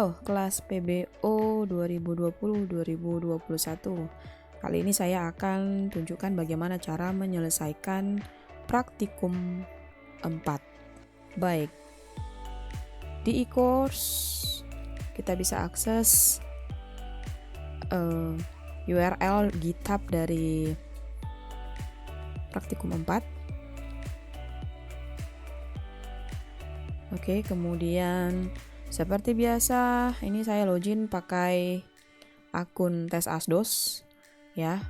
Halo, kelas PBO 2020-2021. Kali ini saya akan tunjukkan bagaimana cara menyelesaikan praktikum 4. Baik, di e-course kita bisa akses URL GitHub dari praktikum 4. Oke, kemudian seperti biasa, ini saya login pakai akun tes Asdos, ya.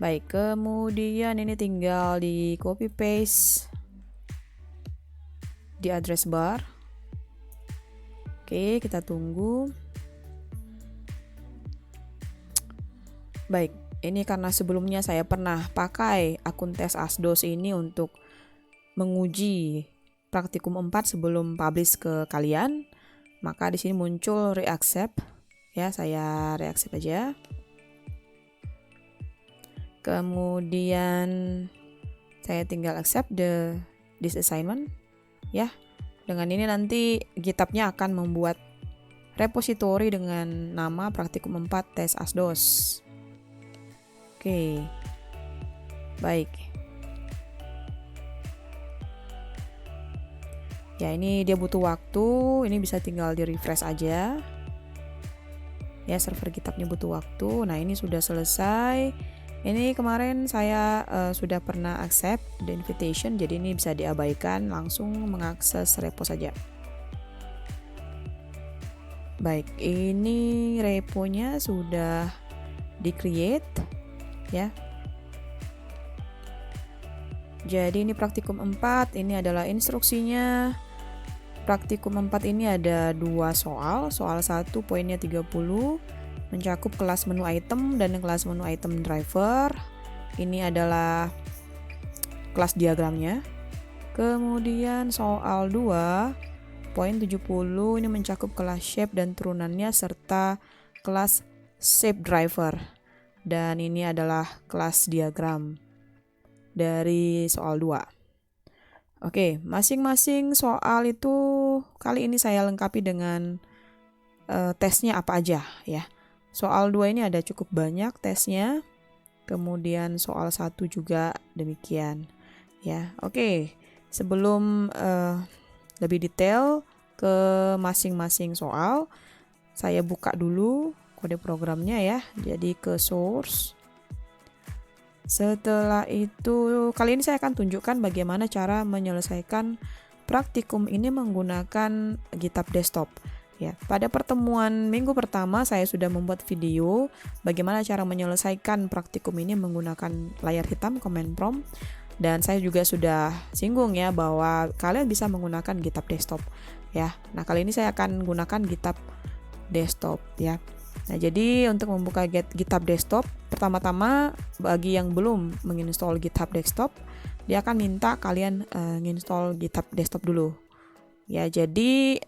Baik, kemudian ini tinggal di copy paste di address bar. Oke, kita tunggu. Baik, ini karena sebelumnya saya pernah pakai akun tes Asdos ini untuk menguji praktikum 4 sebelum publish ke kalian. Maka di sini muncul reaccept, ya, saya reaccept aja. Kemudian saya tinggal accept this assignment, ya. Dengan ini nanti GitHub-nya akan membuat repository dengan nama praktikum 4 tes Asdos. Oke. Baik. Ya, ini dia butuh waktu, ini bisa tinggal di refresh aja. Ya, server GitHub-nya butuh waktu. Nah, ini sudah selesai. Ini kemarin saya sudah pernah accept the invitation, jadi ini bisa diabaikan, langsung mengakses repo saja. Baik, ini reponya sudah di-create, ya. Jadi ini praktikum 4, ini adalah instruksinya. Praktikum 4 ini ada 2 soal. Soal 1 poinnya 30, mencakup kelas menu item dan kelas menu item driver. Ini adalah kelas diagramnya. Kemudian soal 2 poin 70 ini mencakup kelas shape dan turunannya serta kelas shape driver. Dan ini adalah kelas diagram dari soal 2. Oke, masing-masing soal itu kali ini saya lengkapi dengan tesnya apa aja, ya. Soal 2 ini ada cukup banyak tesnya. Kemudian soal 1 juga demikian, ya. Oke, sebelum lebih detail ke masing-masing soal, saya buka dulu kode programnya, ya. Jadi ke source. Setelah itu, kali ini saya akan tunjukkan bagaimana cara menyelesaikan praktikum ini menggunakan GitHub Desktop. Ya, pada pertemuan minggu pertama saya sudah membuat video bagaimana cara menyelesaikan praktikum ini menggunakan layar hitam command prompt, dan saya juga sudah singgung, ya, bahwa kalian bisa menggunakan GitHub Desktop, ya. Nah, kali ini saya akan menggunakan GitHub Desktop, ya. Nah, jadi untuk membuka GitHub Desktop, pertama-tama bagi yang belum menginstall GitHub Desktop, dia akan minta kalian menginstall GitHub Desktop dulu. Ya, jadi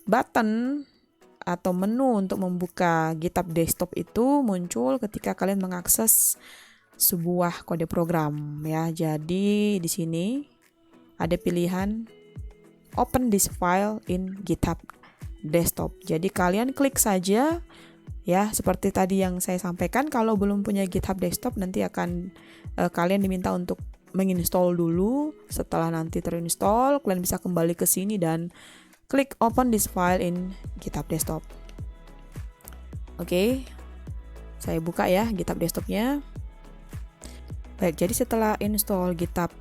button atau menu untuk membuka GitHub Desktop itu muncul ketika kalian mengakses sebuah kode program, ya. Jadi di sini ada pilihan Open this file in GitHub Desktop. Jadi kalian klik saja, ya, seperti tadi yang saya sampaikan. Kalau belum punya GitHub Desktop, nanti akan kalian diminta untuk menginstall dulu. Setelah nanti terinstall, kalian bisa kembali ke sini dan klik Open this file in GitHub Desktop. Oke, saya buka, ya, GitHub Desktopnya. Baik, jadi setelah install GitHub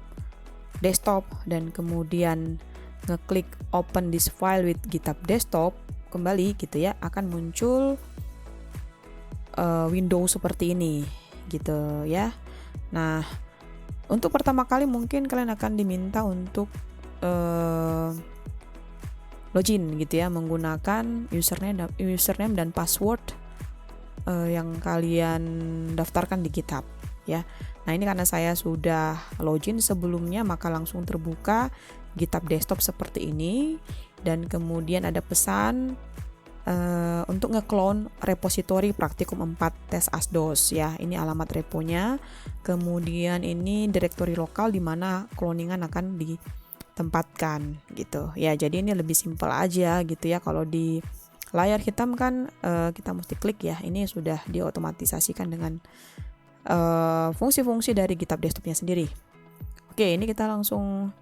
Desktop dan kemudian ngeklik Open this file with GitHub Desktop, kembali gitu, ya, akan muncul window seperti ini, gitu, ya. Nah, untuk pertama kali mungkin kalian akan diminta untuk login, gitu, ya, menggunakan username dan password yang kalian daftarkan di GitHub, ya. Nah, ini karena saya sudah login sebelumnya, maka langsung terbuka GitHub Desktop seperti ini, dan kemudian ada pesan untuk nge-clone repository praktikum 4 tes Asdos, ya. Ini alamat reponya. Kemudian ini directory lokal di mana cloningan akan tempatkan gitu ya. Jadi ini lebih simpel aja gitu ya. Kalau di layar hitam kan kita mesti klik ya. Ini sudah diotomatisasikan dengan fungsi-fungsi dari GitHub desktopnya sendiri. Oke, ini kita langsung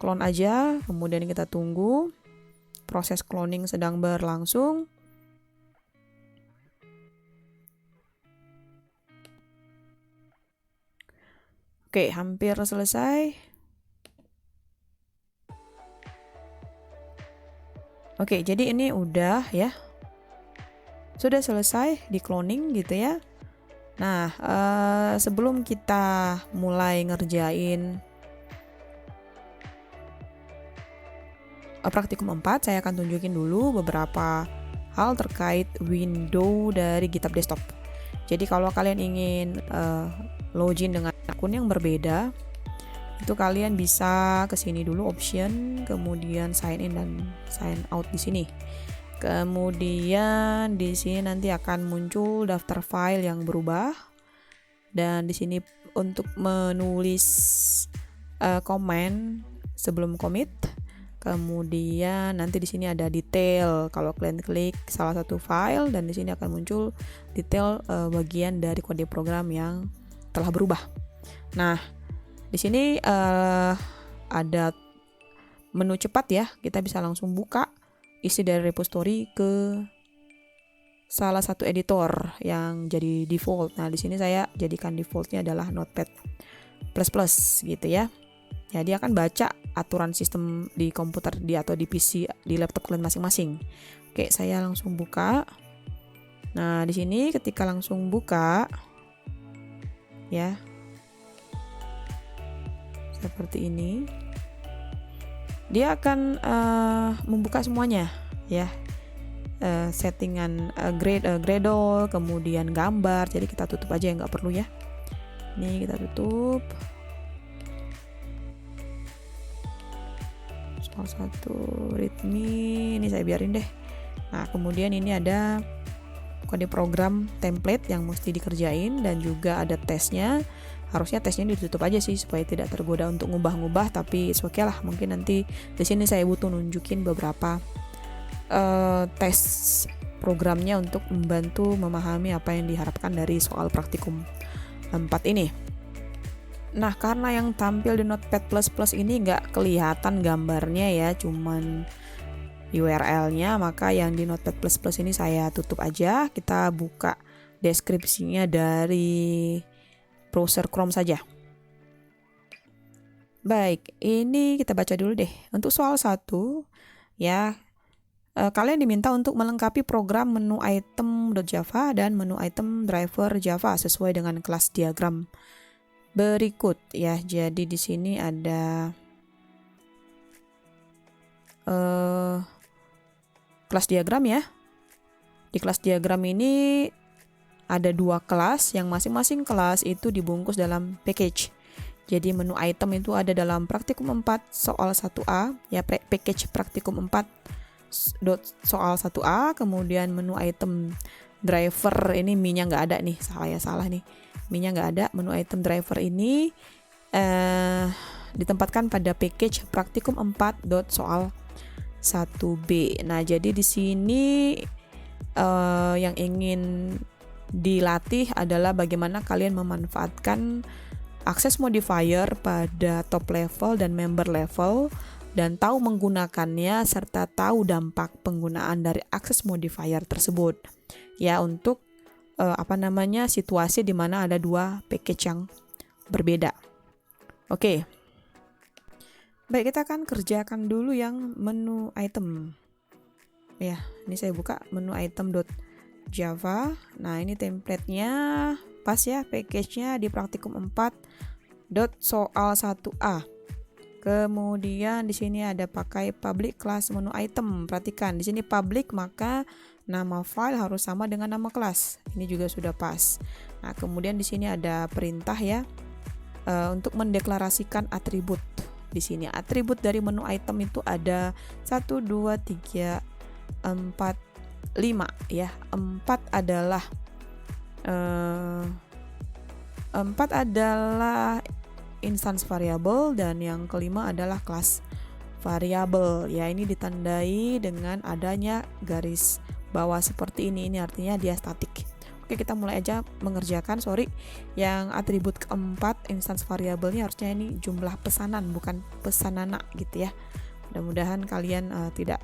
clone aja, kemudian kita tunggu. Proses cloning sedang berlangsung. Oke, hampir selesai. Oke, jadi ini udah ya. Sudah selesai di cloning gitu ya. Nah, sebelum kita mulai ngerjain praktikum 4, saya akan tunjukin dulu beberapa hal terkait window dari GitHub Desktop. Jadi kalau kalian ingin login dengan akun yang berbeda, itu kalian bisa ke sini dulu option, kemudian sign in dan sign out di sini. Kemudian di sini nanti akan muncul daftar file yang berubah, dan di sini untuk menulis komen sebelum commit. Kemudian nanti di sini ada detail. Kalau kalian klik salah satu file, dan di sini akan muncul detail bagian dari kode program yang telah berubah. Nah, di sini ada menu cepat ya. Kita bisa langsung buka isi dari repository ke salah satu editor yang jadi default. Nah, di sini saya jadikan defaultnya adalah Notepad++ gitu ya. Jadi akan baca aturan sistem di komputer atau di PC, di laptop kalian masing-masing. Oke, saya langsung buka. Nah, di sini ketika langsung buka ya, seperti ini, dia akan membuka semuanya ya. Settingan Gradle, kemudian gambar. Jadi kita tutup aja yang nggak perlu ya. Ini kita tutup. Salah satu readme ini saya biarin deh. Nah, kemudian ini ada kode program template yang mesti dikerjain, dan juga ada tesnya. Harusnya tesnya ditutup aja sih supaya tidak tergoda untuk ngubah-ngubah, tapi oke lah. Mungkin nanti di sini saya butuh nunjukin beberapa tes programnya untuk membantu memahami apa yang diharapkan dari soal praktikum 4 ini. Nah, karena yang tampil di Notepad++ ini nggak kelihatan gambarnya ya, cuman URL-nya, maka yang di Notepad++ ini saya tutup aja. Kita buka deskripsinya dari browser Chrome saja. Baik, ini kita baca dulu deh. Untuk soal 1 ya, kalian diminta untuk melengkapi program menu item.java dan menu item driver Java sesuai dengan kelas diagram berikut ya. Jadi di sini ada kelas diagram ya. Di kelas diagram ini ada 2 kelas, yang masing-masing kelas itu dibungkus dalam package. Jadi menu item itu ada dalam praktikum 4 soal 1A ya, package praktikum 4 soal 1A. Kemudian menu item driver ini mi-nya nggak ada nih, salah nih, mi-nya nggak ada. Menu item driver ini ditempatkan pada package praktikum 4 soal 1B. Nah, jadi di sini yang ingin dilatih adalah bagaimana kalian memanfaatkan akses modifier pada top level dan member level, dan tahu menggunakannya serta tahu dampak penggunaan dari akses modifier tersebut ya, untuk situasi di mana ada 2 package yang berbeda. Oke. Baik, kita akan kerjakan dulu yang menu item. Ya, ini saya buka menu item.java. Nah, ini template-nya pas ya, package-nya di praktikum 4 soal 1A. Kemudian di sini ada pakai public class menu item. Perhatikan, di sini public, maka nama file harus sama dengan nama kelas. Ini juga sudah pas. Nah, kemudian di sini ada perintah ya, untuk mendeklarasikan atribut. Di sini atribut dari menu item itu ada 1, 2, 3, 4, 5 ya. 4 adalah instance variable, dan yang kelima adalah kelas variabel. Ya, ini ditandai dengan adanya garis bawah seperti ini. Ini artinya dia statik. Oke, kita mulai aja mengerjakan. Yang atribut keempat instance variabelnya harusnya ini jumlah pesanan, bukan pesanana gitu ya. Mudah-mudahan kalian tidak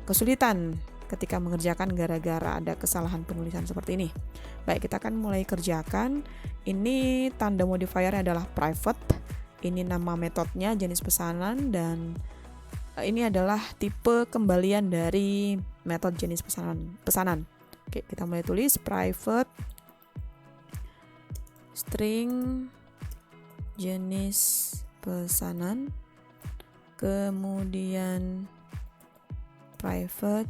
kesulitan ketika mengerjakan gara-gara ada kesalahan penulisan seperti ini. Baik, kita akan mulai kerjakan. Ini tanda modifiernya adalah private. Ini nama metodenya, jenis pesanan, dan ini adalah tipe kembalian dari metode jenis pesanan. Oke, kita mulai tulis private string jenis pesanan, kemudian private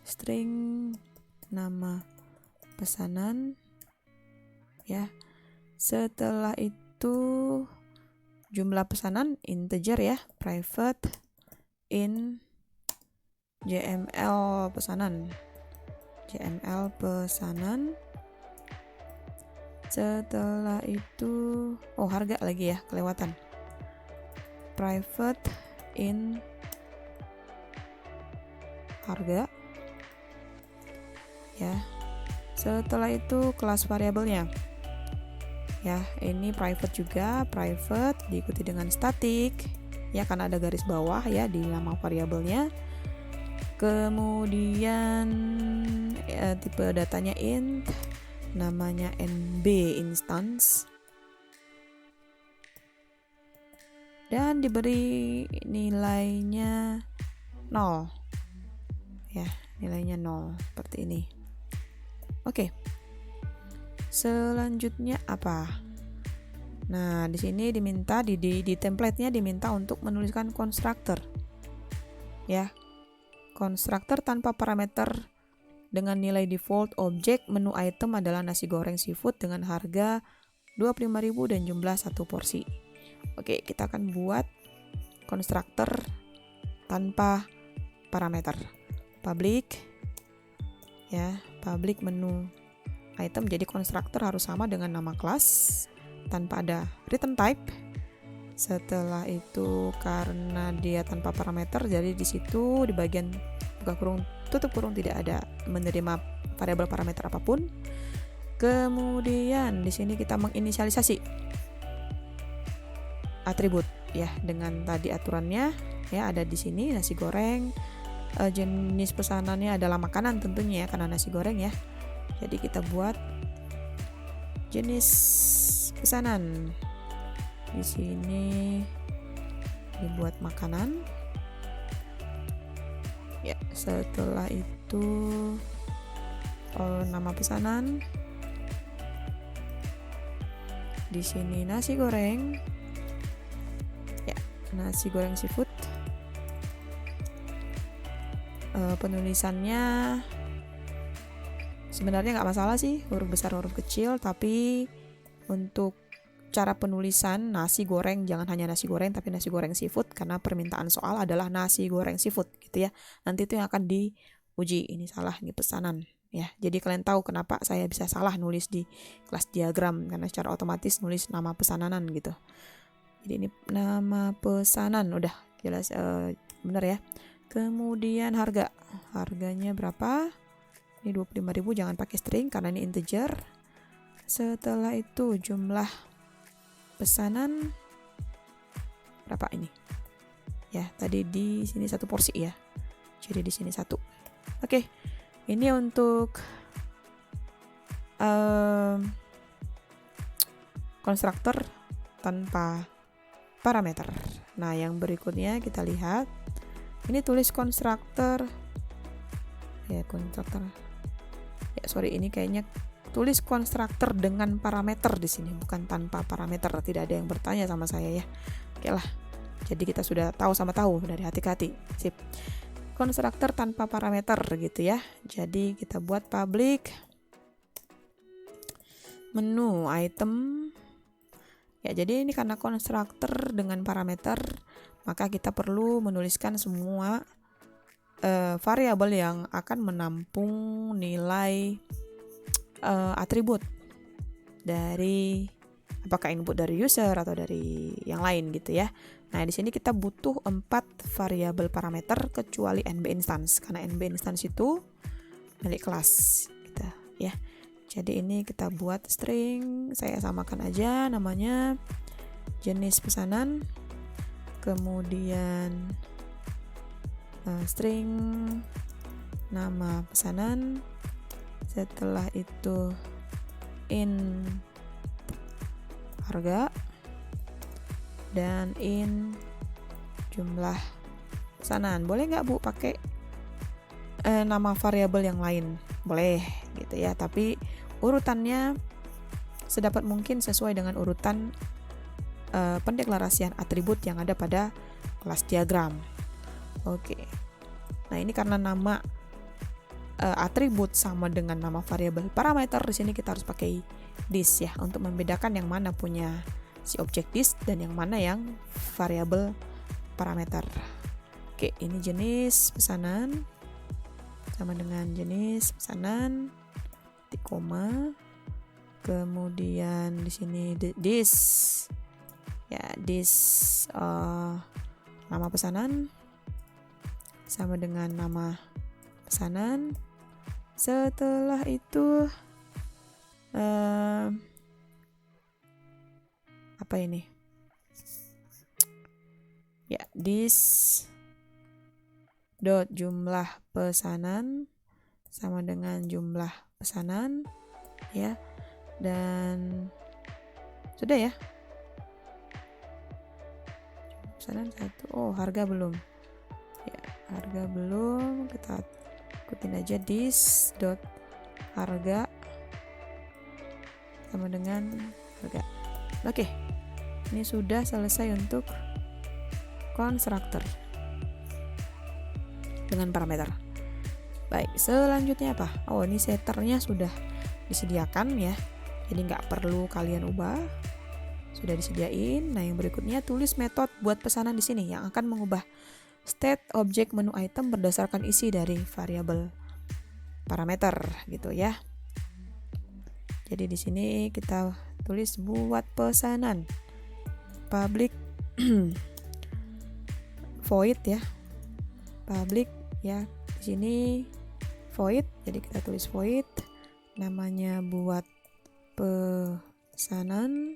string nama pesanan ya. Setelah itu jumlah pesanan integer ya, private in JML pesanan. Setelah itu harga lagi ya, kelewatan. Private in harga ya. Setelah itu kelas variabelnya ya, ini private juga, private diikuti dengan static ya, karena ada garis bawah ya di nama variabelnya. Kemudian tipe datanya int, namanya nb instance, dan diberi nilainya 0 ya, nilainya 0 seperti ini. Oke, selanjutnya apa? Nah, di sini diminta di template-nya diminta untuk menuliskan constructor ya. Constructor tanpa parameter dengan nilai default objek menu item adalah nasi goreng seafood dengan harga 25.000 dan jumlah 1 porsi. Oke, kita akan buat constructor tanpa parameter. Public ya, public menu item, jadi constructor harus sama dengan nama kelas tanpa ada return type. Setelah itu karena dia tanpa parameter, jadi di situ di bagian buka kurung tutup kurung tidak ada menerima variabel parameter apapun. Kemudian di sini kita menginisialisasi atribut ya dengan tadi aturannya ya, ada di sini nasi goreng. Jenis pesanannya adalah makanan tentunya ya, karena nasi goreng ya. Jadi kita buat jenis pesanan. Di sini dibuat makanan. Ya, setelah itu nama pesanan. Di sini nasi goreng. Ya, nasi goreng seafood. Penulisannya sebenarnya nggak masalah sih, huruf besar huruf kecil, tapi untuk cara penulisan nasi goreng jangan hanya nasi goreng tapi nasi goreng seafood, karena permintaan soal adalah nasi goreng seafood gitu ya. Nanti itu yang akan diuji, ini salah, ini pesanan ya. Jadi kalian tahu kenapa saya bisa salah nulis di kelas diagram, karena secara otomatis nulis nama pesananan gitu. Jadi ini nama pesanan udah jelas benar ya. Kemudian harganya berapa? Ini 25.000, jangan pakai string karena ini integer. Setelah itu jumlah pesanan berapa ini? Ya, tadi di sini 1 porsi ya. Jadi di sini 1. Oke. Ini untuk konstruktor tanpa parameter. Nah, yang berikutnya kita lihat. Ini tulis konstruktor. Ya, konstruktor. Ya, sorry, ini kayaknya tulis konstruktor dengan parameter di sini, bukan tanpa parameter. Tidak ada yang bertanya sama saya ya. Oke lah. Jadi kita sudah tahu sama tahu dari hati-hati. Sip. Konstruktor tanpa parameter gitu ya. Jadi kita buat public menu item. Ya, jadi ini karena konstruktor dengan parameter, maka kita perlu menuliskan semua variabel yang akan menampung nilai atribut dari apakah input dari user atau dari yang lain gitu ya. Nah, di sini kita butuh 4 variabel parameter kecuali NB instance, karena NB instance itu milik kelas gitu ya. Jadi ini kita buat string, saya samakan aja namanya jenis pesanan, kemudian string nama pesanan, setelah itu in harga dan in jumlah pesanan. Boleh nggak Bu pakai nama variabel yang lain? Boleh gitu ya, tapi urutannya sedapat mungkin sesuai dengan urutan pendeklarasian atribut yang ada pada kelas diagram. Oke. Nah, ini karena nama atribut sama dengan nama variabel parameter, di sini kita harus pakai this ya untuk membedakan yang mana punya si objek this dan yang mana yang variabel parameter. Oke, ini jenis pesanan sama dengan jenis pesanan titik koma, kemudian di sini this ya, this nama pesanan sama dengan nama pesanan. Setelah itu apa ini ya, this dot jumlah pesanan sama dengan jumlah pesanan ya, dan sudah ya, pesanan 1. Oh, harga belum ya, harga belum, kita ikutin aja this dot harga sama dengan harga. Oke, ini sudah selesai untuk konstruktor dengan parameter. Baik, selanjutnya apa? Oh, ini setternya sudah disediakan ya, jadi nggak perlu kalian ubah, sudah disediain. Nah, yang berikutnya tulis metode buat pesanan di sini yang akan mengubah state objek menu item berdasarkan isi dari variabel parameter gitu ya. Jadi di sini kita tulis buat pesanan public void ya, public ya, di sini void, jadi kita tulis void, namanya buat pesanan,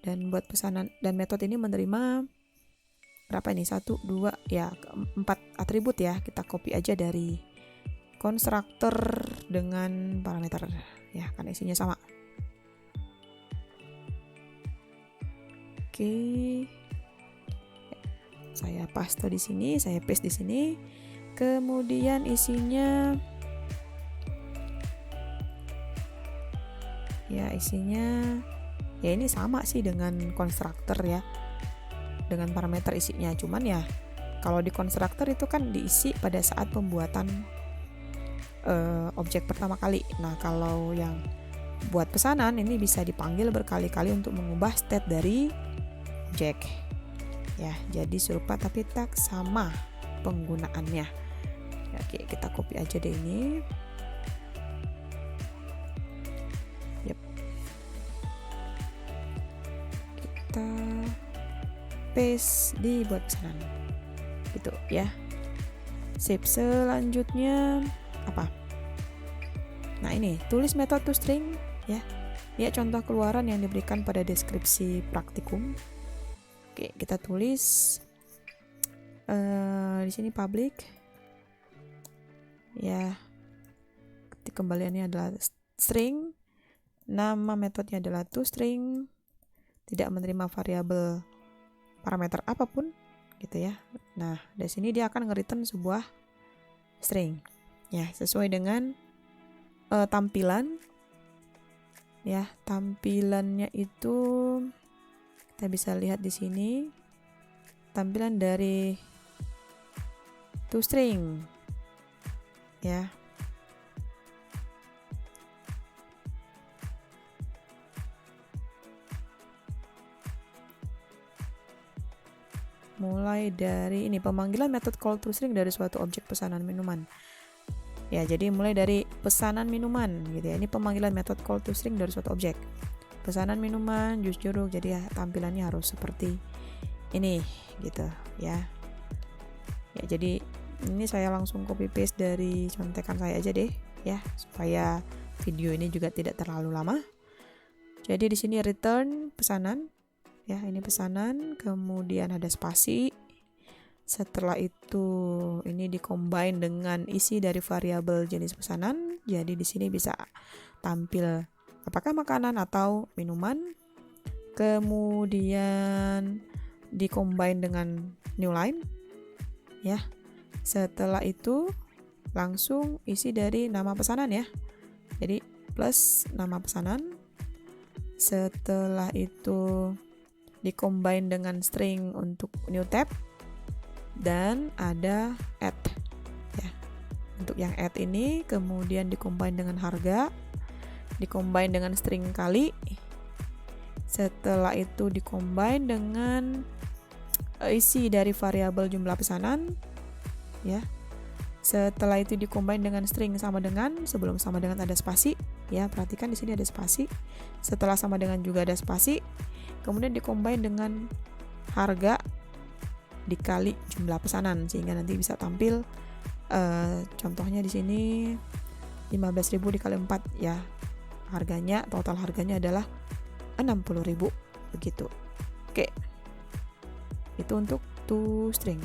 dan buat pesanan, dan metode ini menerima berapa ini, 1, 2 ya, 4 atribut ya, kita copy aja dari konstruktor dengan parameter ya, karena isinya sama. Oke, saya paste di sini, saya paste di sini, kemudian isinya ya, isinya ya ini sama sih dengan konstruktor ya, dengan parameter isinya, cuman ya kalau di konstruktor itu kan diisi pada saat pembuatan objek pertama kali. Nah, kalau yang buat pesanan ini bisa dipanggil berkali-kali untuk mengubah state dari objek ya, jadi serupa tapi tak sama penggunaannya. Oke, kita copy aja deh ini. Yep. Kita paste di buat pesanan gitu ya. Sip, selanjutnya apa? Nah, ini tulis metode toString ya. Ya, contoh keluaran yang diberikan pada deskripsi praktikum. Oke, kita tulis di sini public ya, kembaliannya adalah string, nama metodenya adalah toString, tidak menerima variabel parameter apapun gitu ya. Nah, dari sini dia akan nge-return sebuah string ya, sesuai dengan tampilan ya. Tampilannya itu kita bisa lihat di sini, tampilan dari toString ya. Mulai dari ini, pemanggilan metode call toString dari suatu objek pesanan minuman. Ya, jadi mulai dari pesanan minuman gitu ya. Ini pemanggilan metode call toString dari suatu objek. pesanan minuman, jus jeruk. Jadi ya, tampilannya harus seperti ini gitu ya. Ya, jadi ini saya langsung copy paste dari contekan saya aja deh ya, supaya video ini juga tidak terlalu lama. Jadi di sini return pesanan ya, ini pesanan, kemudian ada spasi. Setelah itu ini dikombine dengan isi dari variabel jenis pesanan. Jadi di sini bisa tampil apakah makanan atau minuman. Kemudian dikombine dengan new line ya. Setelah itu langsung isi dari nama pesanan ya. Jadi plus nama pesanan. Setelah itu dikombine dengan string untuk new tab. Dan ada add ya. Untuk yang add ini kemudian dikombine dengan harga, dikombine dengan string kali. Setelah itu dikombine dengan isi dari variabel jumlah pesanan ya. Setelah itu dikombine dengan string sama dengan, sebelum sama dengan ada spasi ya, perhatikan di sini ada spasi. Setelah sama dengan juga ada spasi. Kemudian dikombine dengan harga dikali jumlah pesanan, sehingga nanti bisa tampil contohnya di sini 15.000 dikali 4 ya. Harganya, total harganya adalah 60.000 begitu. Oke. Itu untuk toString.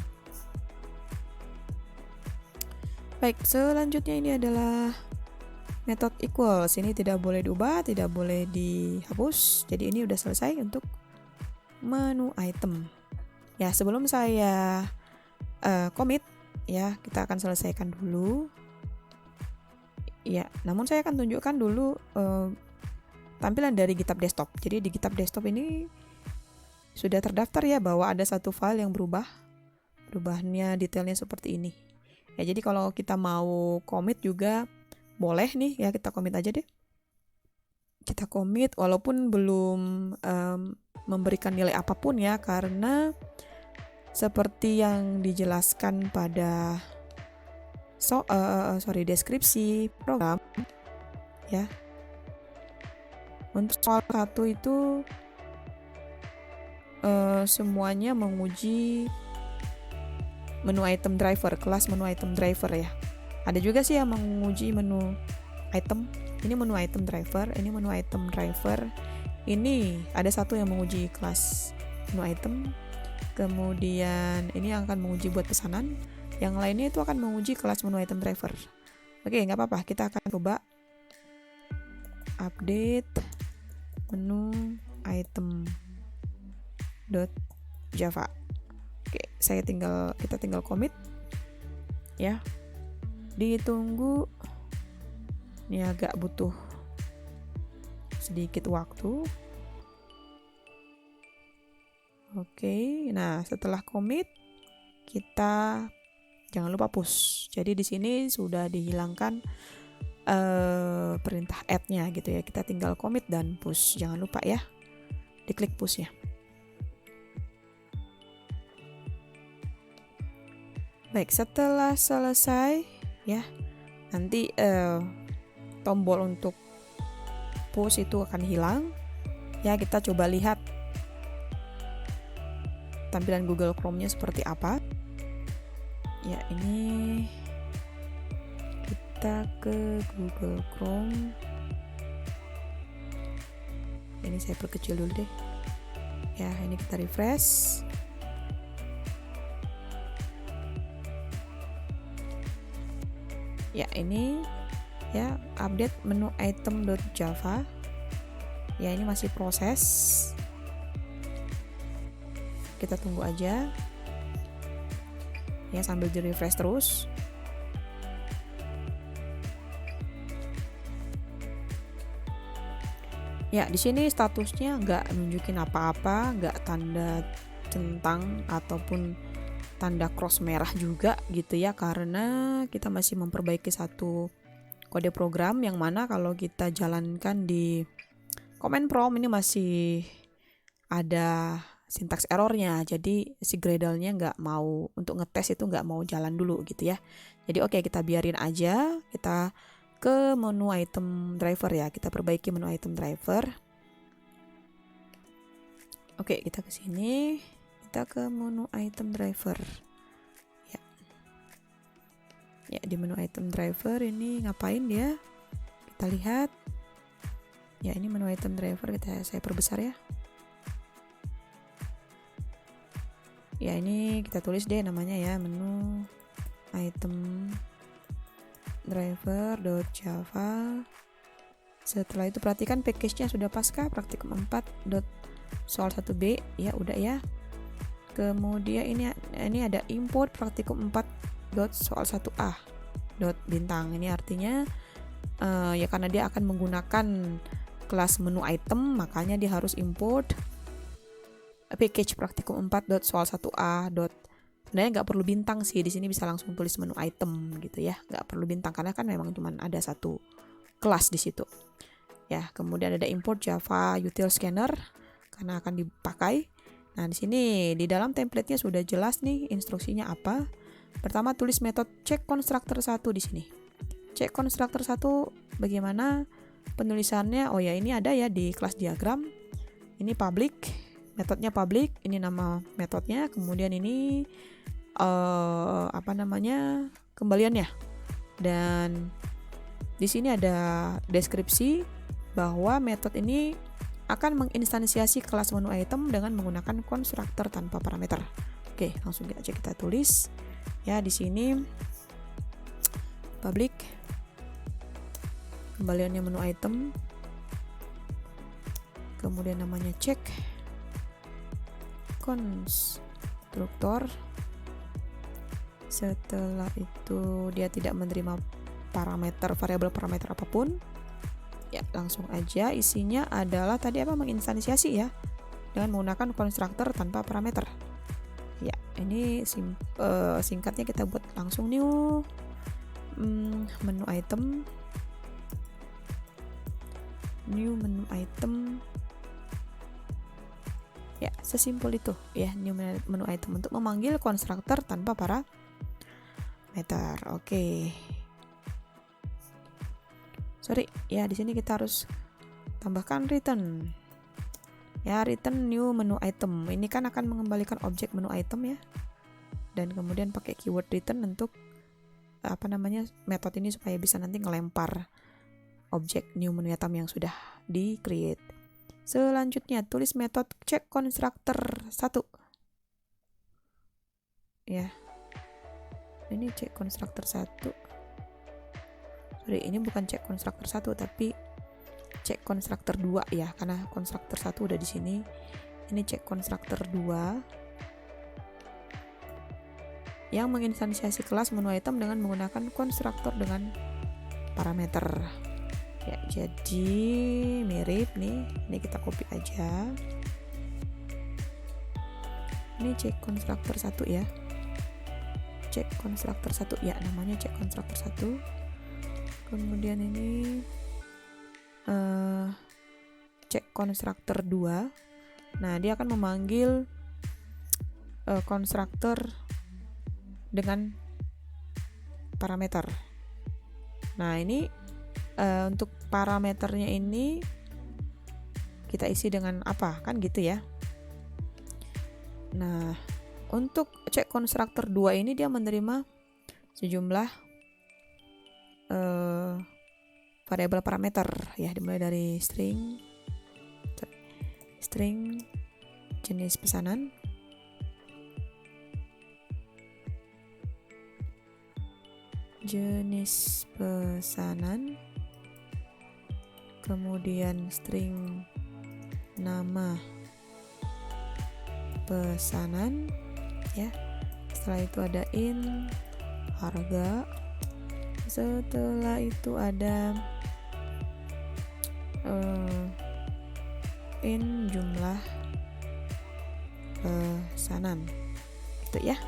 Baik, selanjutnya ini adalah metode equals. Ini tidak boleh diubah, tidak boleh dihapus. Jadi ini udah selesai untuk menu item. Ya, sebelum saya commit ya, kita akan selesaikan dulu. Ya, namun saya akan tunjukkan dulu tampilan dari GitHub Desktop. Jadi di GitHub Desktop ini sudah terdaftar ya bahwa ada satu file yang berubah. Perubahannya detailnya seperti ini. Ya, jadi kalau kita mau commit juga boleh nih ya, kita commit aja deh. Kita commit walaupun belum memberikan nilai apapun ya, karena seperti yang dijelaskan pada deskripsi program ya. Untuk soal 1 itu semuanya menguji menu item driver, kelas menu item driver ya. Ada juga sih yang menguji menu item. Ini menu item driver, ini menu item driver. Ini ada satu yang menguji kelas menu item. Kemudian ini akan menguji buat pesanan. Yang lainnya itu akan menguji kelas menu item driver. Oke, nggak apa-apa. Kita akan coba update menu item .java. Oke, kita tinggal commit ya. Ditunggu. Ini agak butuh sedikit waktu. Oke, nah setelah commit kita jangan lupa push. Jadi di sini sudah dihilangkan perintah add-nya gitu ya. Kita tinggal commit dan push. Jangan lupa ya, diklik push-nya. Baik, setelah selesai ya, nanti tombol untuk push itu akan hilang. Ya, kita coba lihat tampilan Google Chrome-nya seperti apa. Ya, ini kita ke Google Chrome. Ini saya perkecil dulu deh. Ya, ini kita refresh. Ya, ini ya update menu item.java. Ya, ini masih proses. Kita tunggu aja ya sambil di refresh terus. Ya, di sini statusnya nggak nunjukin apa-apa, nggak tanda centang ataupun tanda cross merah juga gitu ya, karena kita masih memperbaiki satu kode program yang mana kalau kita jalankan di command prompt ini masih ada syntax errornya. Jadi si Gradle-nya nggak mau, untuk ngetes itu nggak mau jalan dulu gitu ya. Jadi oke, kita biarin aja. Kita ke menu item driver ya, kita perbaiki menu item driver. Oke, kita ke sini, kita ke menu item driver. Ya, di menu item driver ini ngapain dia? Kita lihat. Ya, ini menu item driver, saya perbesar ya. Ya, ini kita tulis deh namanya ya, menu item driver.java. Setelah itu perhatikan package-nya sudah pasca praktikum 4 soal 1B ya, udah ya. Kemudian ini ada import praktikum 4 soal 1A bintang. Ini artinya ya karena dia akan menggunakan kelas menu item, makanya dia harus import package praktikum 4 soal 1A. Sebenarnya nggak perlu bintang sih, di sini bisa langsung tulis menu item gitu ya, nggak perlu bintang karena kan memang cuma ada satu kelas di situ. Ya, kemudian ada import Java util scanner karena akan dipakai. Nah, di sini di dalam template-nya sudah jelas nih instruksinya apa. Pertama tulis metode check constructor 1 di sini. Check constructor 1 bagaimana penulisannya? Oh ya, ini ada ya di kelas diagram. Ini public, metodenya public, ini nama metodenya. Kemudian ini kembaliannya. Dan di sini ada deskripsi bahwa metode ini akan menginstansiasi kelas menu item dengan menggunakan konstruktor tanpa parameter. Oke, langsung kita tulis ya di sini public, kembaliannya menu item, kemudian namanya check konstruktor. Setelah itu dia tidak menerima variabel parameter apapun. Ya, langsung aja isinya adalah tadi menginstansiasi ya dengan menggunakan konstruktor tanpa parameter. Ya, ini singkatnya kita buat langsung new menu item, new menu item. Ya, sesimpel itu ya, new menu item untuk memanggil konstruktor tanpa parameter. Oke. Sorry, ya di sini kita harus tambahkan return. Ya, return new menu item. Ini kan akan mengembalikan objek menu item ya. Dan kemudian pakai keyword return untuk metode ini supaya bisa nanti ngelempar objek new menu item yang sudah di-create. Selanjutnya tulis metode check constructor 1. Ya. Ini check constructor 1. Sorry, ini bukan check constructor 1 tapi check constructor 2 ya, karena constructor 1 udah di sini. Ini check constructor 2 yang menginstansiasi kelas menu item dengan menggunakan konstruktor dengan parameter. Ya, jadi mirip nih. Ini kita copy aja. Ini check constructor 1 ya. Check constructor 1 ya, namanya check constructor 1. Kemudian ini check constructor 2. Nah, dia akan memanggil konstruktor dengan parameter. Nah, ini untuk parameternya ini kita isi dengan apa, kan gitu ya. Nah, untuk check constructor 2 ini dia menerima sejumlah variabel parameter ya, dimulai dari string jenis pesanan, kemudian string nama pesanan ya. Setelah itu ada in harga. Setelah itu ada in jumlah pesanan gitu ya.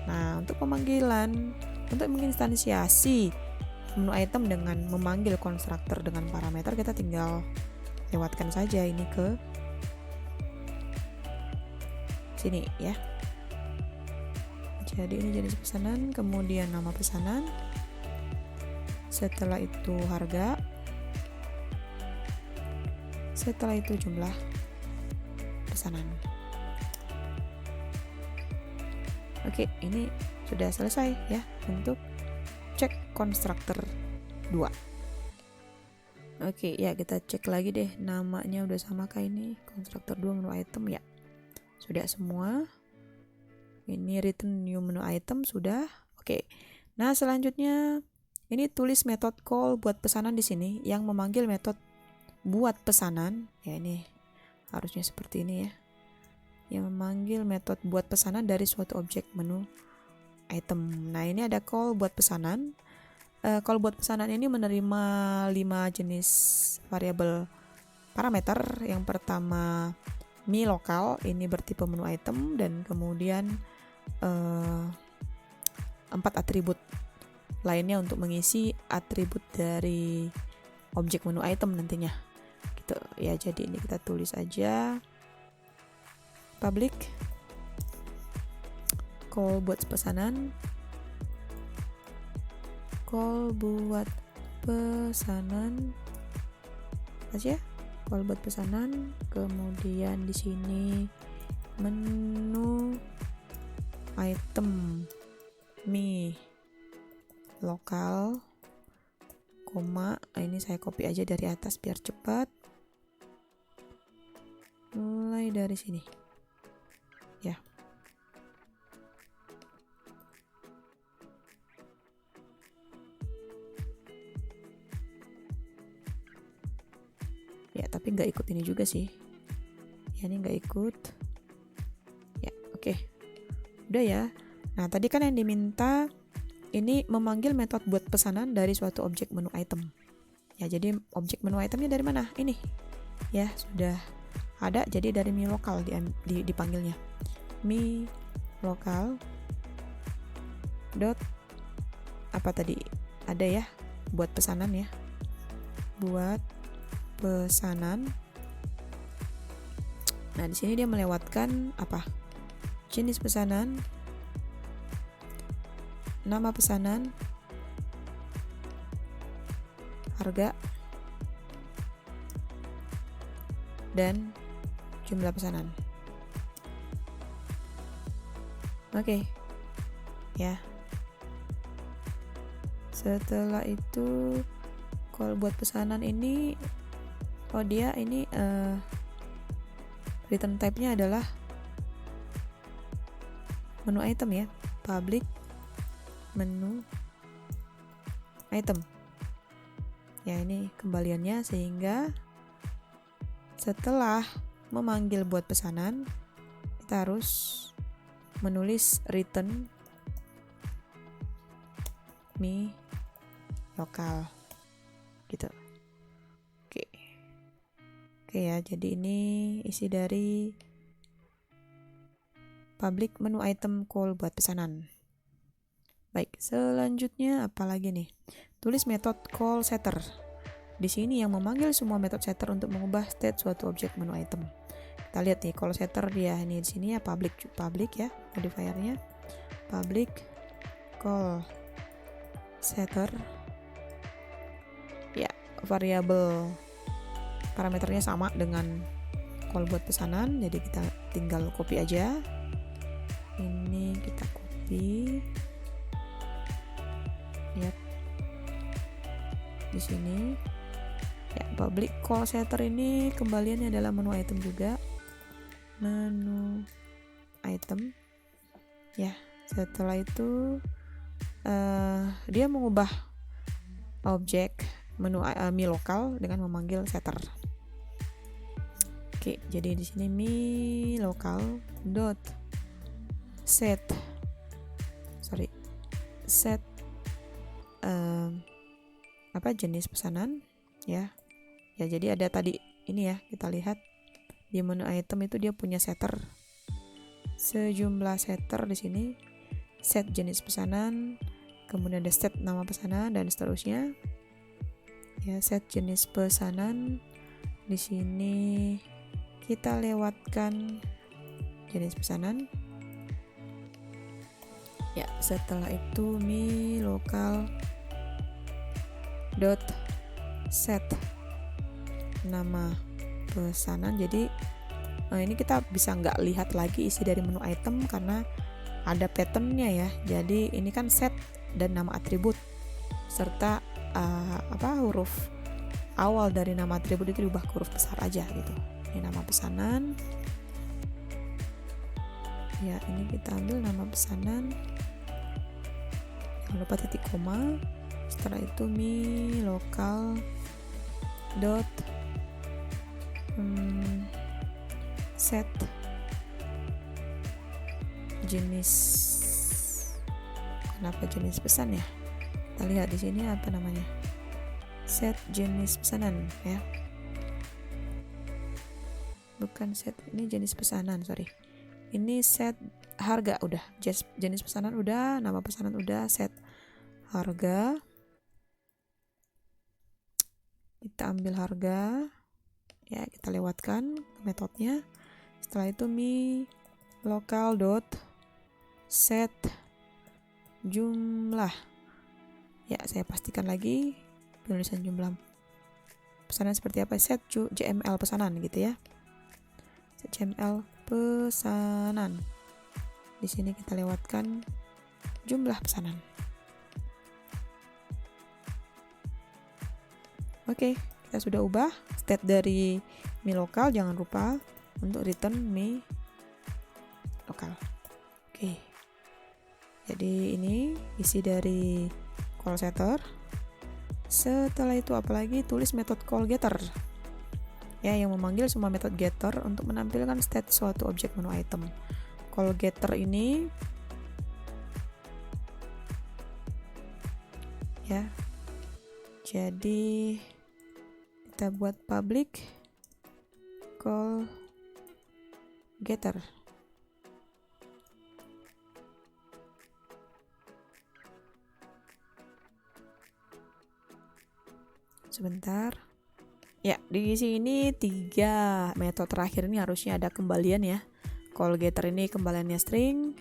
Nah, untuk menginstansiasi menu item dengan memanggil konstruktor dengan parameter, kita tinggal lewatkan saja ini ke sini ya. Jadi ini jenis pesanan, kemudian nama pesanan, setelah itu harga, setelah itu jumlah pesanan. Oke, ini sudah selesai ya untuk cek konstruktor 2. Oke, ya kita cek lagi deh, namanya udah sama kah ini? Konstruktor 2 menu item ya. Sudah semua. Ini return new menu item sudah. Oke. Nah, selanjutnya ini tulis metode call buat pesanan di sini yang memanggil metode buat pesanan. Ya, ini harusnya seperti ini ya. Yang memanggil metode buat pesanan dari suatu objek menu item. Nah, ini ada call buat pesanan. Call buat pesanan ini menerima 5 jenis variabel parameter. Yang pertama mi lokal, ini bertipe menu item, dan kemudian 4 atribut lainnya untuk mengisi atribut dari objek menu item nantinya gitu ya. Jadi ini kita tulis aja public call buat pesanan, call buat pesanan aja, call buat pesanan, kemudian di sini menu item mi lokal, koma, ini saya copy aja dari atas biar cepat. Mulai dari sini ya. Ya, tapi nggak ikut ini juga sih. Ya, ini nggak ikut. Ya, oke. Udah ya. Nah, tadi kan yang diminta ini memanggil metode buat pesanan dari suatu objek menu item. Ya, jadi objek menu itemnya dari mana? Ini. Ya, sudah ada. Jadi dari mi lokal dipanggilnya. Mi lokal dot apa tadi? Ada ya buat pesanan ya. Buat pesanan. Nah, di sini dia melewatkan apa? Jenis pesanan, nama pesanan, harga, dan jumlah pesanan. Oke. Ya. Setelah itu call buat pesanan ini dia ini return type-nya adalah menu item ya, public menu item. Ya, ini kembaliannya, sehingga setelah memanggil buat pesanan kita harus menulis return mi lokal gitu. Oke ya, jadi ini isi dari public menu item call buat pesanan. Baik, selanjutnya apa lagi nih? Tulis metode call setter. Di sini yang memanggil semua metode setter untuk mengubah state suatu objek menu item. Kita lihat nih, call setter dia ini di sini ya, public ya, modifiernya public call setter. Ya, variabel parameternya sama dengan call buat pesanan, jadi kita tinggal copy aja. Ini kita copy. Lihat di sini. Ya, public call setter ini kembaliannya adalah menu item juga. Menu item. Ya, setelah itu dia mengubah objek menu mi lokal dengan memanggil setter. Oke, jadi di sini mi lokal dot set jenis pesanan ya. Ya, jadi ada tadi ini ya, kita lihat di menu item itu dia punya setter, sejumlah setter di sini, set jenis pesanan, kemudian ada set nama pesanan dan seterusnya. Ya, set jenis pesanan di sini kita lewatkan jenis pesanan. Ya, setelah itu mi lokal dot set nama pesanan. Jadi Ini kita bisa nggak lihat lagi isi dari menu item karena ada patternnya ya. Jadi ini kan set dan nama atribut serta huruf awal dari nama atribut itu diubah ke huruf besar aja gitu. Ini nama pesanan. Ya, ini kita ambil nama pesanan. Jangan lupa titik koma. Setelah itu mi lokal dot set jenis. Kenapa jenis pesan ya? Kita lihat di sini apa namanya? Set jenis pesanan ya. Bukan set, ini jenis pesanan, sorry. Ini set harga udah, jenis pesanan udah, nama pesanan udah, set harga. Kita ambil harga, ya kita lewatkan metodenya. Setelah itu mi lokal dot set jumlah. Ya, saya pastikan lagi penulisan jumlah pesanan seperti apa. Set JML pesanan gitu ya. Set JML pesanan. Di sini kita lewatkan jumlah pesanan. Oke, kita sudah ubah state dari mi lokal, jangan lupa untuk return mi lokal. Oke. Jadi ini isi dari call setter. Setelah itu apalagi tulis metode call getter. Ya, yang memanggil semua metode getter untuk menampilkan state suatu objek menu item. Call getter ini ya. Jadi kita buat public call getter. Sebentar. Ya, di sini 3 metode terakhir ini harusnya ada kembalian ya. Call getter ini kembaliannya string,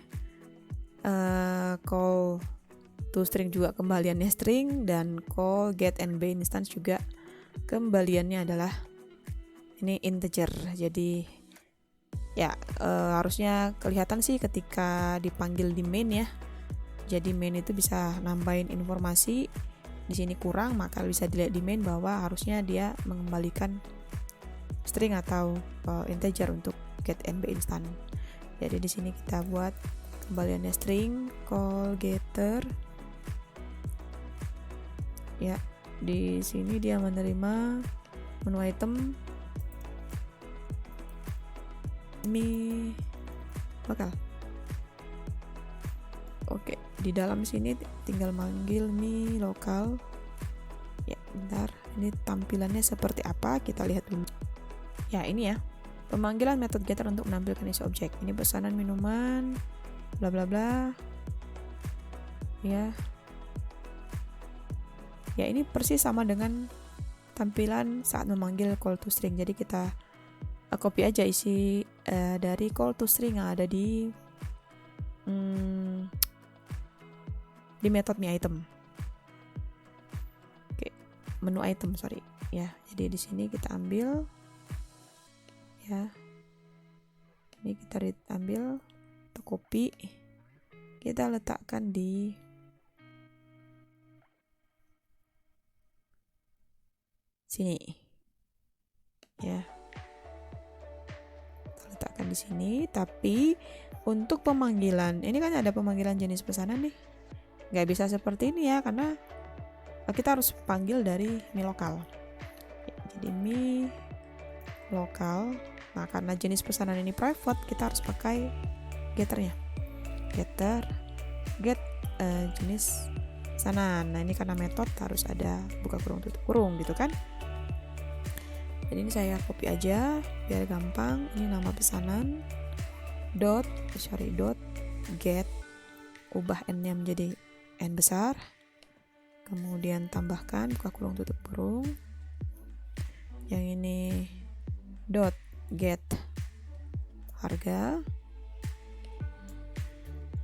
call to string juga kembaliannya string, dan call get and be instance juga kembaliannya adalah ini integer. Jadi ya harusnya kelihatan sih ketika dipanggil di main ya. Jadi main itu bisa nambahin informasi. Di sini kurang, maka bisa dilihat di main bahwa harusnya dia mengembalikan string atau integer untuk get and be instant. Jadi di sini kita buat kembaliannya string, call getter. Ya, di sini dia menerima menu item mi lokal. Oke, di dalam sini tinggal manggil mi lokal. Ya, bentar. Ini tampilannya seperti apa? Kita lihat dulu. Ya, ini ya. Pemanggilan metode getter untuk menampilkan isi objek. Ini pesanan minuman bla bla bla. Ya. Ya, ini persis sama dengan tampilan saat memanggil call to string. Jadi kita copy aja isi dari call to string yang ada di metode mi item. Oke, menu item, sorry. Ya, jadi di sini kita ambil ya. Ini kita ambil, kita copy. Kita letakkan di sini. Ya. Kita letakkan di sini, tapi untuk pemanggilan, ini kan ada pemanggilan jenis pesanan nih. Nggak bisa seperti ini ya, karena kita harus panggil dari mi lokal. Ya, jadi mi lokal. Nah, karena jenis pesanan ini private, kita harus pakai getternya. Getter get jenis pesanan. Nah, ini karena metode harus ada buka kurung tutup kurung gitu kan. Jadi ini saya copy aja biar gampang. Ini nama pesanan dot get, ubah n-nya menjadi n besar, kemudian tambahkan buka kurung tutup kurung. Yang ini dot get harga.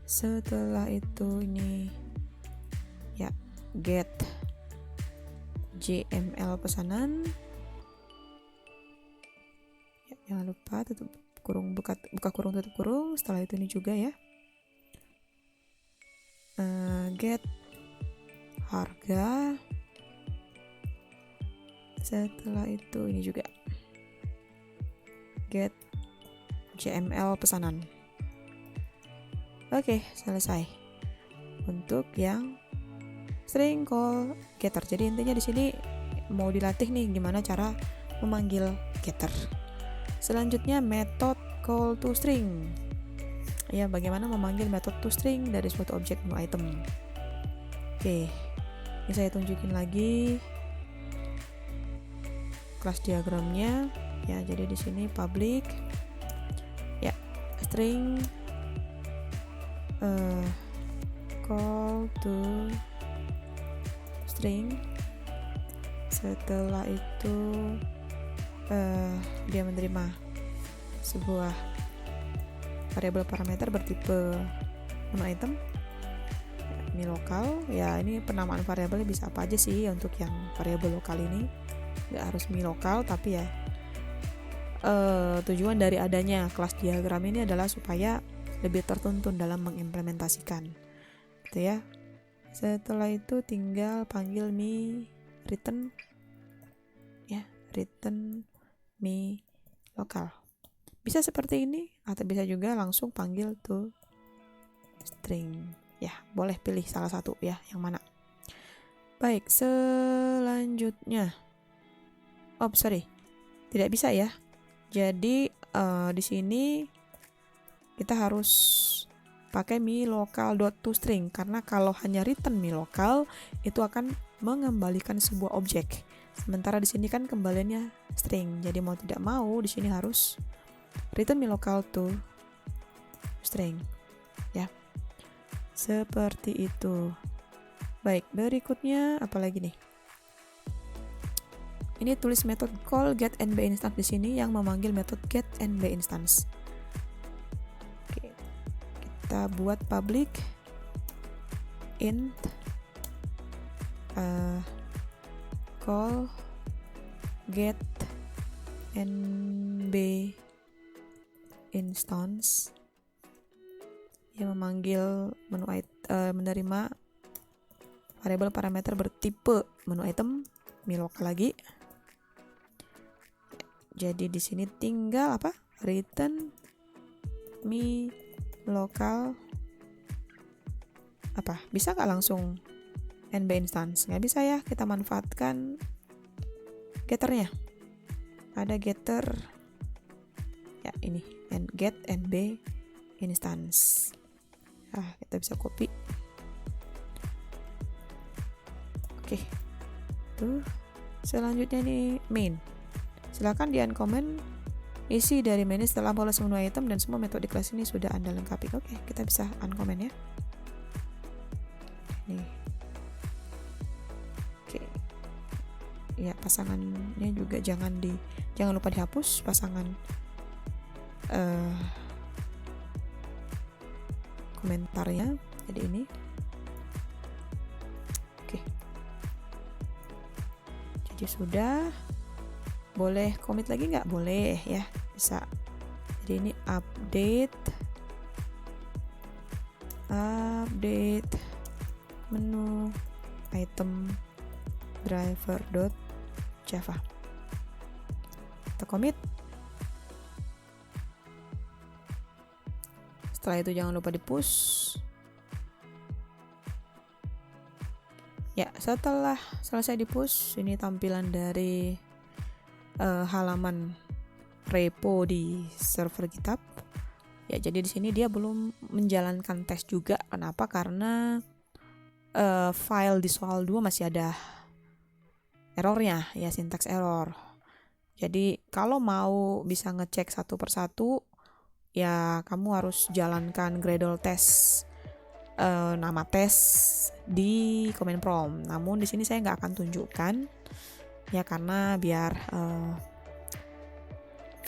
Setelah itu ini ya get JML pesanan. Ya, jangan lupa tutup kurung, buka kurung, tutup kurung. Setelah itu ini juga ya, get harga. Setelah itu ini juga get JML pesanan. Oke, selesai untuk yang string call getter. Jadi intinya di sini mau dilatih nih gimana cara memanggil getter. Selanjutnya method call to string. Ya, bagaimana memanggil method to string dari suatu objek menu item. Oke, ini saya tunjukin lagi kelas diagramnya. Ya, jadi di sini public ya string call to string. Setelah itu dia menerima sebuah variabel parameter bertipe menu item. Ini lokal ya, ini penamaan variabelnya bisa apa aja sih untuk yang variabel lokal ini, nggak harus mi lokal, tapi ya tujuan dari adanya kelas diagram ini adalah supaya lebih tertuntun dalam mengimplementasikan gitu ya. Setelah itu tinggal panggil mi return ya, return mi lokal. Bisa seperti ini atau bisa juga langsung panggil to string. Ya, boleh pilih salah satu ya, yang mana. Baik, selanjutnya. Tidak bisa ya. Jadi di sini kita harus pakai mi lokal dot to string, karena kalau hanya return mi lokal itu akan mengembalikan sebuah objek. Sementara di sini kan kembaliannya string. Jadi mau tidak mau di sini harus return mi lokal to string. Ya. Seperti itu. Baik, berikutnya apa lagi nih? Ini tulis metode call get nb instance di sini yang memanggil metode get nb instance. Oke. Kita buat public int call get nb instance yang memanggil menerima variabel parameter bertipe menu item mi lokal lagi. Jadi di sini tinggal apa? Return mi lokal apa? Bisa nggak langsung nb instance? Nggak bisa ya, kita manfaatkan getternya. Ada getter ya, ini get nb instance. Kita bisa copy. Oke. Tuh. Selanjutnya nih main. Silakan di uncomment isi dari main setelah bolos menu item dan semua metode kelas ini sudah Anda lengkapi. Oke, kita bisa uncomment ya. Nih. Oke. Ya, pasangannya juga jangan lupa dihapus pasangan komentarnya. Jadi ini oke. Jadi sudah. Boleh commit lagi nggak? Boleh ya, bisa. Jadi ini update menu item driver.java. Kita commit. Setelah itu jangan lupa di-push. Ya, setelah selesai di-push, ini tampilan dari halaman repo di server GitHub. Ya, jadi di sini dia belum menjalankan tes juga. Kenapa? Karena file di soal 2 masih ada errornya, ya, syntax error. Jadi kalau mau bisa ngecek satu persatu, ya kamu harus jalankan Gradle test, nama tes di command prompt. Namun di sini saya nggak akan tunjukkan, ya, karena biar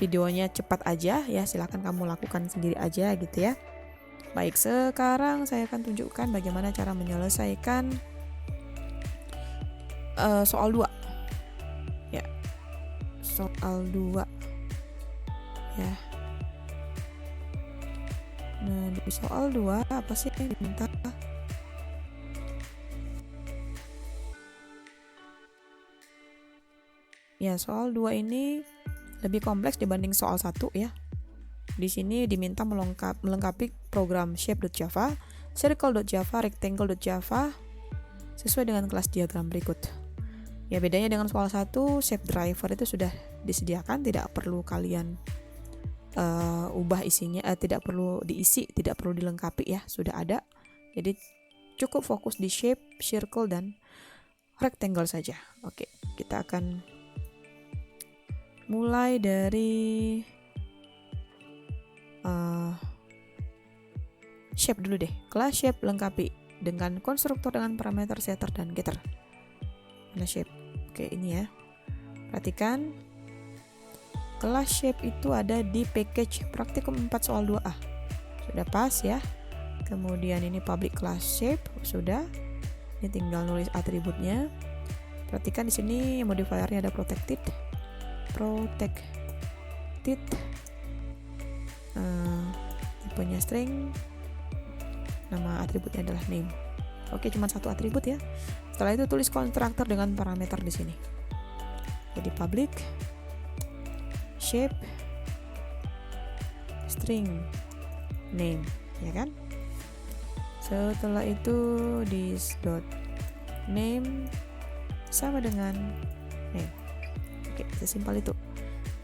videonya cepat aja, ya, silahkan kamu lakukan sendiri aja gitu ya. Baik, sekarang saya akan tunjukkan bagaimana cara menyelesaikan soal 2. Ya, soal 2 ya. Nah, di soal 2 apa sih yang diminta? Ya, soal 2 ini lebih kompleks dibanding soal 1 ya. Di sini diminta melengkapi program shape.java, circle.java, rectangle.java sesuai dengan kelas diagram berikut. Ya, bedanya dengan soal 1, shape driver itu sudah disediakan, tidak perlu kalian ubah isinya, tidak perlu diisi, tidak perlu dilengkapi ya, sudah ada. Jadi cukup fokus di shape, circle, dan rectangle saja. Oke, kita akan mulai dari shape dulu deh. Kelas shape lengkapi dengan konstruktor dengan parameter setter dan getter. Mana shape? Oke, ini ya. Perhatikan, kelas shape itu ada di package praktikum 4 soal 2A. Sudah pas ya. Kemudian ini public class shape sudah. Ini tinggal nulis atributnya. Perhatikan di sini modifiernya ada protected, tipenya string, nama atributnya adalah name. Oke, cuma satu atribut ya. Setelah itu tulis konstruktor dengan parameter di sini. Jadi public shape string name, ya kan? Setelah itu this dot name sama dengan name. Oke, sesimpel itu.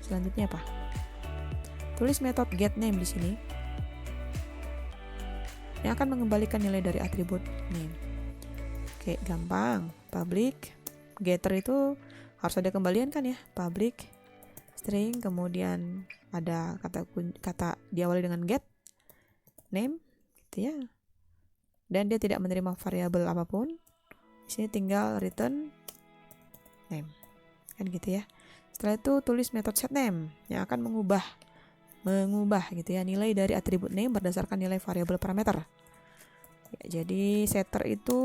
Selanjutnya apa? Tulis metode getName di sini yang akan mengembalikan nilai dari atribut name. Oke, gampang. Public getter itu harus ada kembalian kan ya? Public string, kemudian ada kata diawali dengan get name gitu ya. Dan dia tidak menerima variabel apapun. Di sini tinggal return name. Kan gitu ya. Setelah itu tulis metode setName yang akan mengubah gitu ya nilai dari atribut name berdasarkan nilai variabel parameter. Ya, jadi setter itu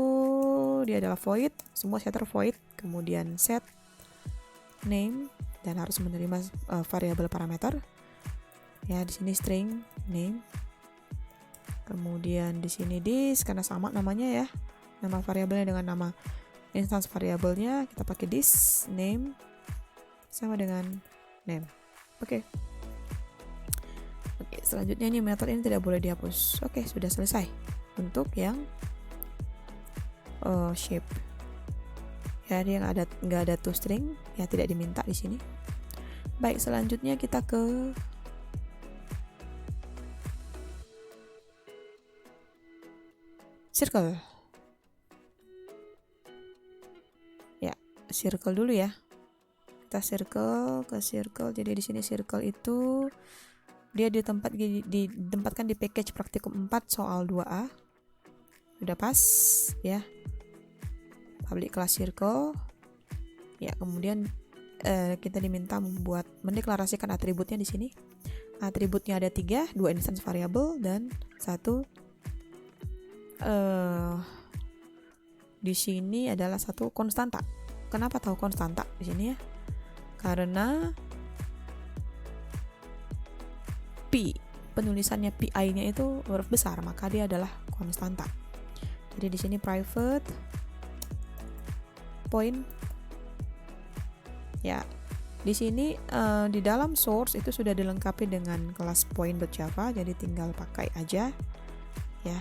dia adalah void, semua setter void, kemudian set name dan harus menerima variabel parameter. Ya, di sini string name. Kemudian di sini this karena sama namanya ya. Nama variabelnya dengan nama instance variabelnya, kita pakai this name sama dengan name. Oke, selanjutnya ini metode ini tidak boleh dihapus. Oke, sudah selesai untuk yang shape. Ya, dia nggak ada toString, ya tidak diminta di sini. Baik, selanjutnya kita ke circle. Ya, circle dulu ya. Kita circle ke circle. Jadi di sini circle itu dia ditempatkan di package praktikum 4 soal 2A. Udah pas ya. Public class circle. Ya, kemudian kita diminta mendeklarasikan atributnya di sini. Atributnya ada 3, 2 instance variable dan 1 di sini adalah 1 konstanta. Kenapa tahu konstanta di sini ya? Karena P, penulisannya PI-nya itu huruf besar, maka dia adalah konstanta. Jadi di sini private point. Ya, di sini di dalam source itu sudah dilengkapi dengan kelas point.java, jadi tinggal pakai aja ya.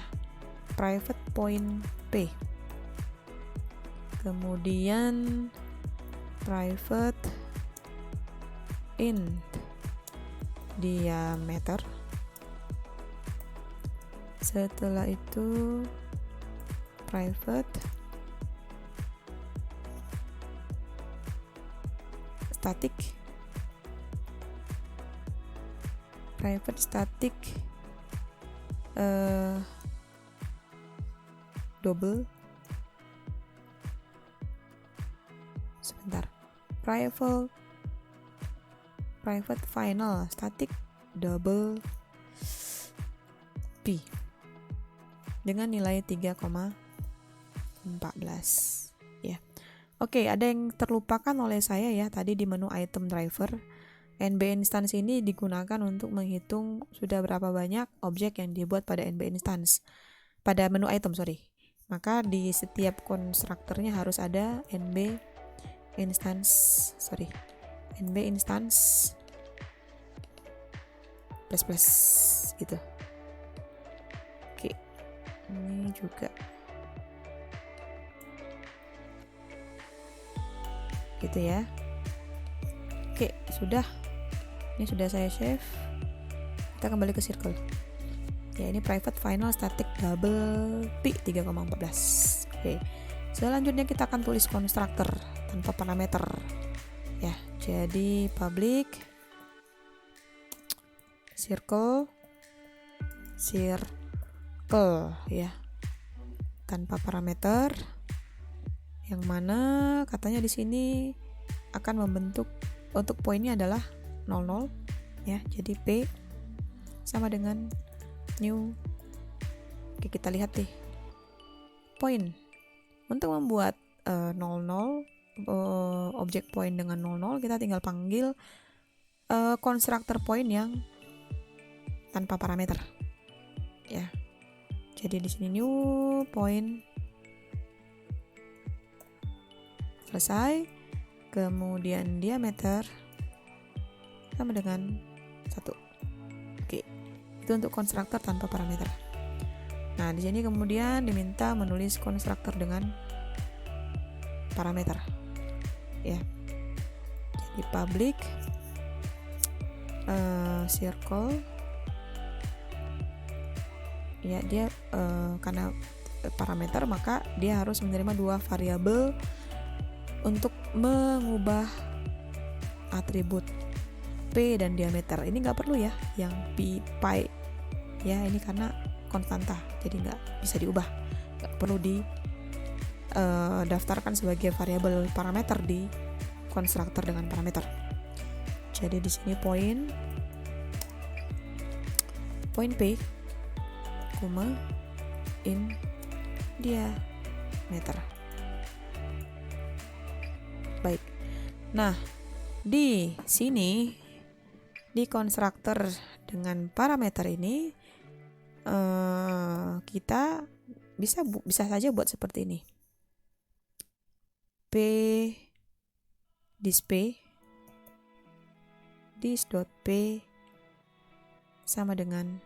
Private point P. Kemudian private int diameter. Setelah itu private static double private final static double P dengan nilai 3,14 ya. Oke, ada yang terlupakan oleh saya ya tadi di menu item driver. NB instance ini digunakan untuk menghitung sudah berapa banyak objek yang dibuat pada NB instance, pada menu item, Maka di setiap konstruktornya harus ada NB instance plus gitu. Oke, ini juga gitu ya. Oke, ini sudah saya save. Kita kembali ke circle ya. Ini private final static double p 3,14. Oke, selanjutnya kita akan tulis konstruktor tanpa parameter ya. Jadi public circle ya, tanpa parameter, yang mana katanya di sini akan membentuk untuk poinnya adalah 00 ya. Jadi P sama dengan new. Oke, kita lihat deh point. Untuk membuat 00 objek point dengan 00, kita tinggal panggil konstruktor point yang tanpa parameter ya. Jadi di sini new point, selesai. Kemudian diameter sama dengan 1. Oke, itu untuk konstruktor tanpa parameter. Nah, di sini kemudian diminta menulis konstruktor dengan parameter ya. Jadi public circle ya, dia karena parameter maka dia harus menerima 2 variabel untuk mengubah atribut P dan diameter. Ini nggak perlu ya yang pi ya, ini karena konstanta, jadi nggak bisa diubah, nggak perlu daftarkan sebagai variabel parameter di konstruktor dengan parameter. Jadi di sini point P, in diameter. Baik. Nah, di sini di konstruktor dengan parameter ini kita bisa saja buat seperti ini. P dis.p sama dengan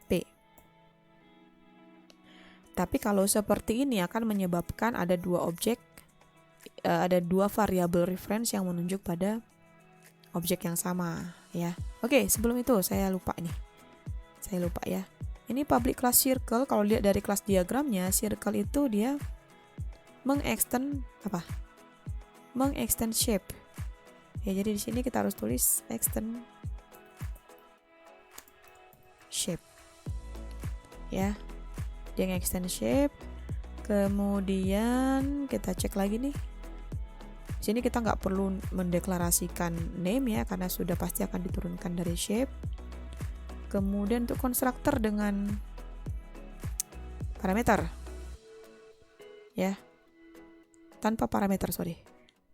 P. Tapi kalau seperti ini akan menyebabkan ada 2 objek, ada 2 variabel reference yang menunjuk pada objek yang sama ya. Oke, sebelum itu saya lupa ya. Ini public class circle, kalau lihat dari kelas diagramnya, circle itu dia mengextend shape. Ya, jadi di sini kita harus tulis extend shape. Ya. Dia extend shape. Kemudian kita cek lagi nih. Di sini kita nggak perlu mendeklarasikan name ya, karena sudah pasti akan diturunkan dari shape. Kemudian untuk konstruktor dengan parameter ya, tanpa parameter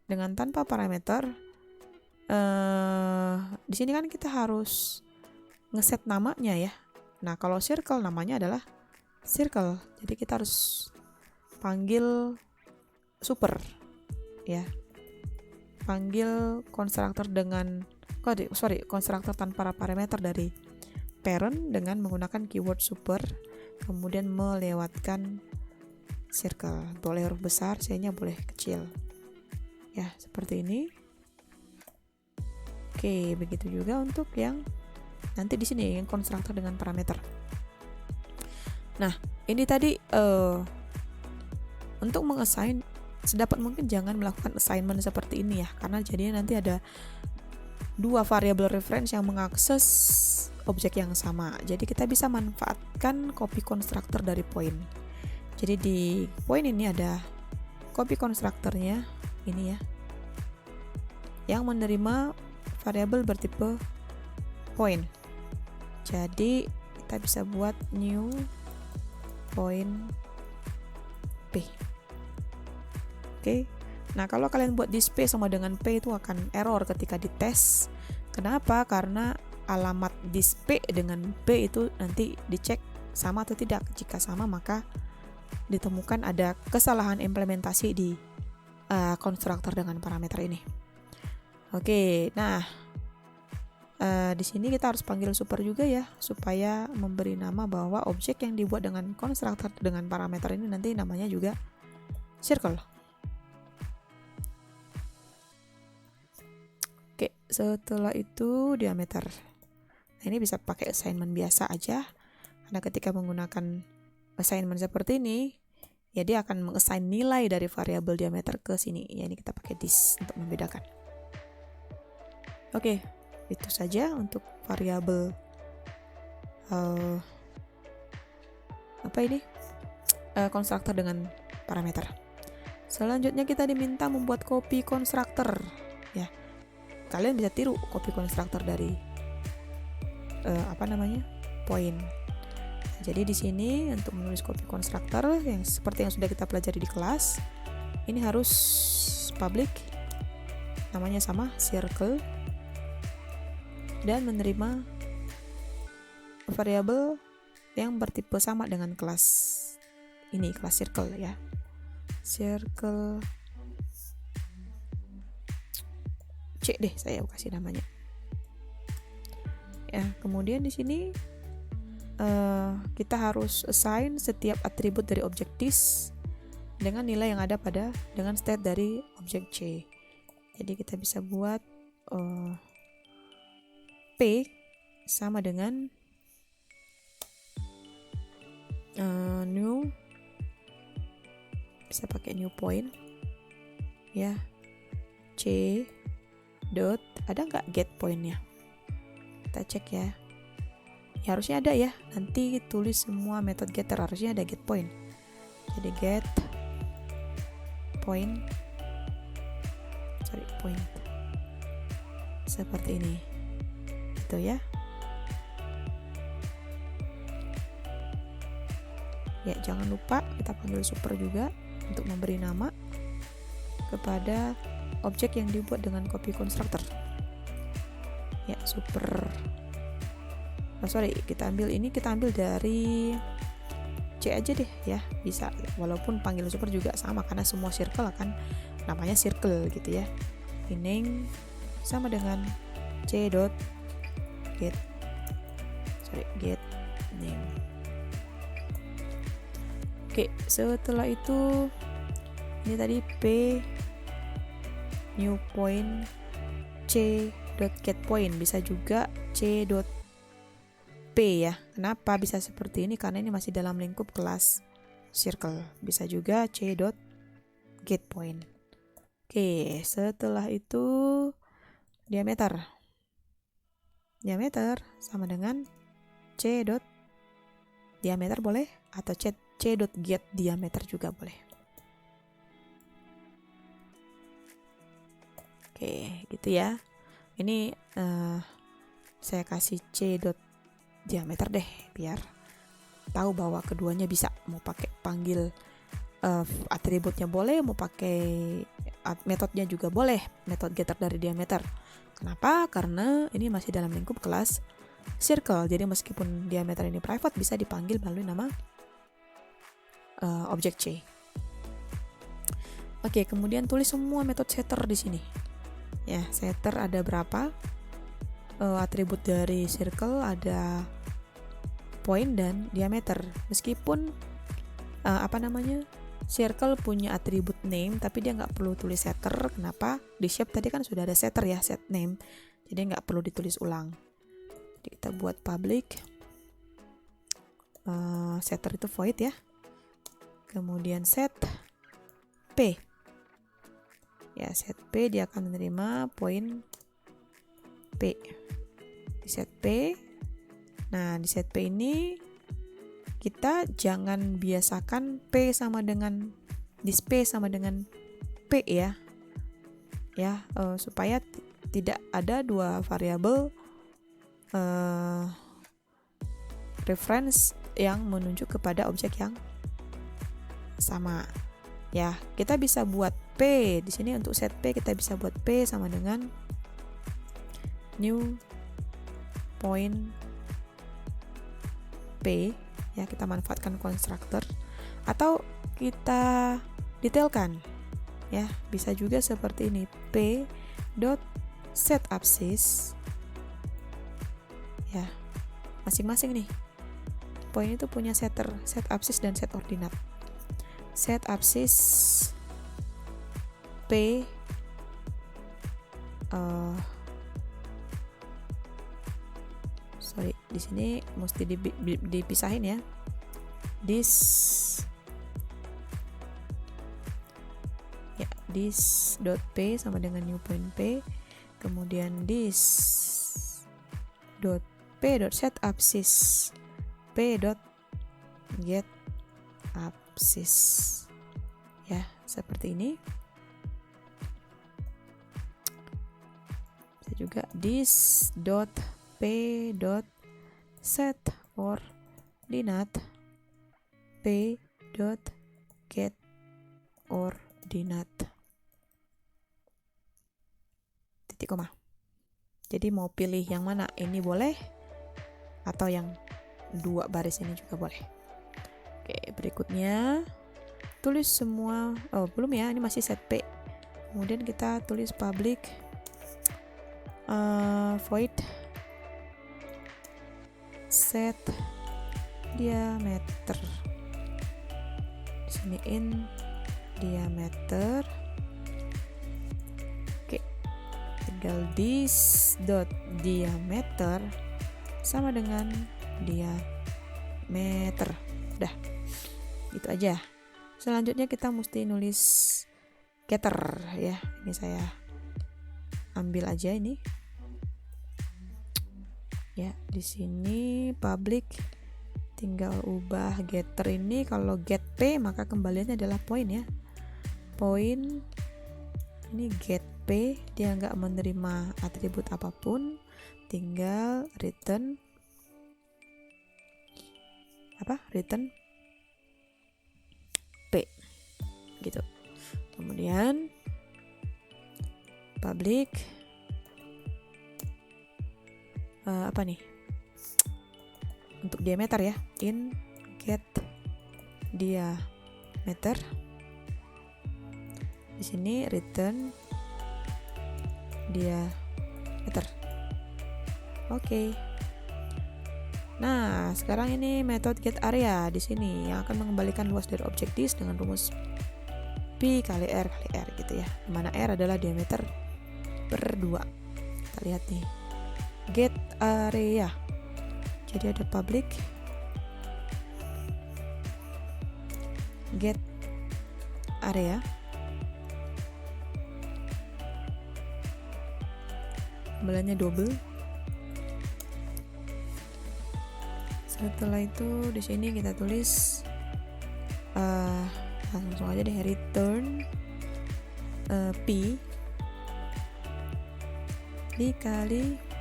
dengan tanpa parameter, di sini kan kita harus ngeset namanya ya. Nah, kalau circle namanya adalah circle, jadi kita harus panggil super ya, panggil konstruktor dengan konstruktor tanpa parameter dari parent dengan menggunakan keyword super, kemudian melewatkan circle. Boleh huruf besar, C-nya boleh kecil ya, seperti ini. Oke, begitu juga untuk yang nanti di sini yang konstruktor dengan parameter. Nah, ini tadi untuk mengassign, sedapat mungkin jangan melakukan assignment seperti ini ya, karena jadinya nanti ada 2 variabel reference yang mengakses objek yang sama. Jadi kita bisa manfaatkan copy konstruktor dari point. Jadi di point ini ada copy konstruktornya ini ya, yang menerima variabel bertipe point. Jadi kita bisa buat new point P. Oke, Nah, kalau kalian buat disp sama dengan p itu akan error ketika dites. Kenapa? Karena alamat disp dengan p itu nanti dicek sama atau tidak. Jika sama, maka ditemukan ada kesalahan implementasi di konstruktor dengan parameter ini. Oke, nah di sini kita harus panggil super juga ya, supaya memberi nama bahwa objek yang dibuat dengan konstruktor dengan parameter ini nanti namanya juga circle. Oke, setelah itu diameter. Nah, ini bisa pakai assignment biasa aja, karena ketika menggunakan assignment seperti ini, ya dia akan mengassign nilai dari variabel diameter ke sini. Ya, ini kita pakai this untuk membedakan. Oke, itu saja untuk variabel konstruktor dengan parameter. Selanjutnya kita diminta membuat copy konstruktor. Ya, kalian bisa tiru copy konstruktor dari point. Jadi di sini untuk menulis copy konstruktor yang seperti yang sudah kita pelajari di kelas, ini harus public, namanya sama circle, dan menerima variabel yang bertipe sama dengan kelas ini, kelas circle ya. Circle C deh saya kasih namanya. Ya, kemudian di sini kita harus assign setiap atribut dari objek this dengan nilai yang ada dengan state dari objek C. Jadi kita bisa buat P sama dengan new, bisa pakai new point ya, C dot, ada nggak get pointnya, kita cek ya. Ya harusnya ada ya, nanti tulis semua metode getter harusnya ada get point. Jadi get point seperti ini gitu ya. Ya, jangan lupa kita panggil super juga untuk memberi nama kepada objek yang dibuat dengan copy constructor. Ya, super. Kita ambil dari C aja deh ya, bisa. Walaupun panggil super juga sama karena semua circle akan namanya circle gitu ya. Name sama dengan C dot get name. Oke, setelah itu ini tadi P new point C dot get point, bisa juga C dot P ya. Kenapa bisa seperti ini? Karena ini masih dalam lingkup kelas circle. Bisa juga C dot get point. Oke, setelah itu diameter sama dengan C dot diameter boleh, atau C dot get diameter juga boleh. Oke, gitu ya. Ini saya kasih C dot diameter deh, biar tahu bahwa keduanya bisa. Mau pakai panggil atributnya boleh, mau pakai metodenya juga boleh, metode getter dari diameter. Kenapa? Karena ini masih dalam lingkup kelas circle. Jadi meskipun diameter ini private, bisa dipanggil melalui nama objek C. Oke, kemudian tulis semua metode setter di sini. Ya, setter ada berapa? Atribut dari circle ada point dan diameter. Meskipun circle punya atribut name, tapi dia nggak perlu tulis setter. Kenapa? Di shape tadi kan sudah ada setter ya, set name. Jadi nggak perlu ditulis ulang. Jadi kita buat public setter itu void ya. Kemudian set P. Ya, set P dia akan menerima point P. Di set P. Nah, di set P ini kita jangan biasakan P sama dengan disp sama dengan P ya. Ya, supaya tidak ada dua variabel reference yang menunjuk kepada objek yang sama. Ya, kita bisa buat P. Di sini untuk set P kita bisa buat P sama dengan new point P, ya, kita manfaatkan konstruktor atau kita detailkan, ya, bisa juga seperti ini, P dot set abscis, ya, masing-masing nih poin itu punya setter, set abscis dan set ordinat. Set abscis P di sini mesti dipisahin ya. This dot P sama dengan new point P, kemudian this dot P dot set abscis P dot get abscis, ya, seperti ini. Bisa juga this dot P dot set ordinat P dot get ordinat, titik koma. Jadi mau pilih yang mana, ini boleh atau yang 2 baris ini juga boleh. Oke, berikutnya tulis semua, belum ya, ini masih set P. Kemudian kita tulis public void set diameter. Di sini in diameter. Oke, tinggal this dot diameter sama dengan diameter. Udah, itu aja. Selanjutnya kita mesti nulis getter, ya. Ini saya ambil aja ini. Ya, di sini public tinggal ubah getter ini, kalau get P maka kembaliannya adalah point, ya. Point ini get P, dia nggak menerima atribut apapun, tinggal return return P gitu. Kemudian public untuk diameter, ya, in get diameter. Di sini return diameter. Oke. Nah, sekarang ini metode get area di sini yang akan mengembalikan luas dari objek disk dengan rumus pi kali r gitu, ya. Dimana r adalah diameter per 2. Kita lihat nih. Get area. Jadi ada public get area. Kembaliannya double. Setelah itu di sini kita tulis langsung aja deh, return P dikali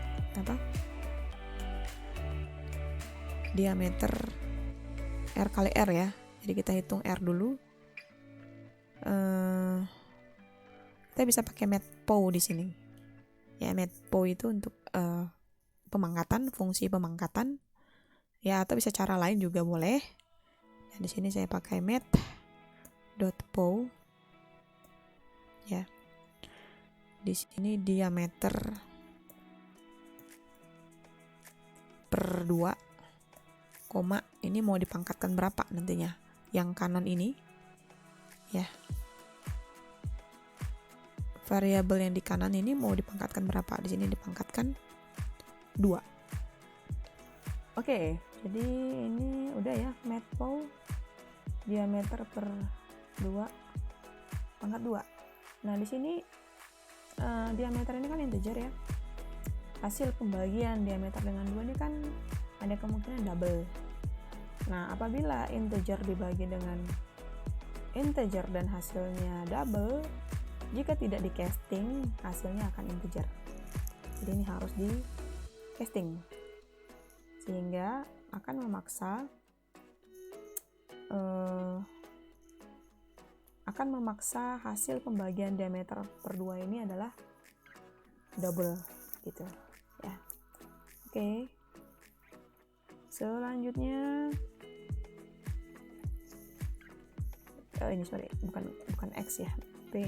diameter R kali R, ya. Jadi kita hitung R dulu. Kita bisa pakai matpo di sini. Ya, matpo itu untuk pemangkatan, fungsi pemangkatan. Ya, atau bisa cara lain juga boleh. Dan di sini saya pakai mat.po. Ya. Di sini diameter per 2, koma, ini mau dipangkatkan berapa nantinya? Yang kanan ini, ya. Variabel yang di kanan ini mau dipangkatkan berapa? Di sini dipangkatkan 2. Oke, jadi ini udah ya, matpo diameter per 2 pangkat 2. Nah, di sini diameter ini kan integer, ya. Hasil pembagian diameter dengan 2 ini kan ada kemungkinan double. Nah, apabila integer dibagi dengan integer dan hasilnya double, jika tidak di casting, hasilnya akan integer. Jadi ini harus di casting, sehingga akan memaksa akan memaksa hasil pembagian diameter per 2 ini adalah double gitu ya. Oke. Selanjutnya ini sorry, bukan X ya, P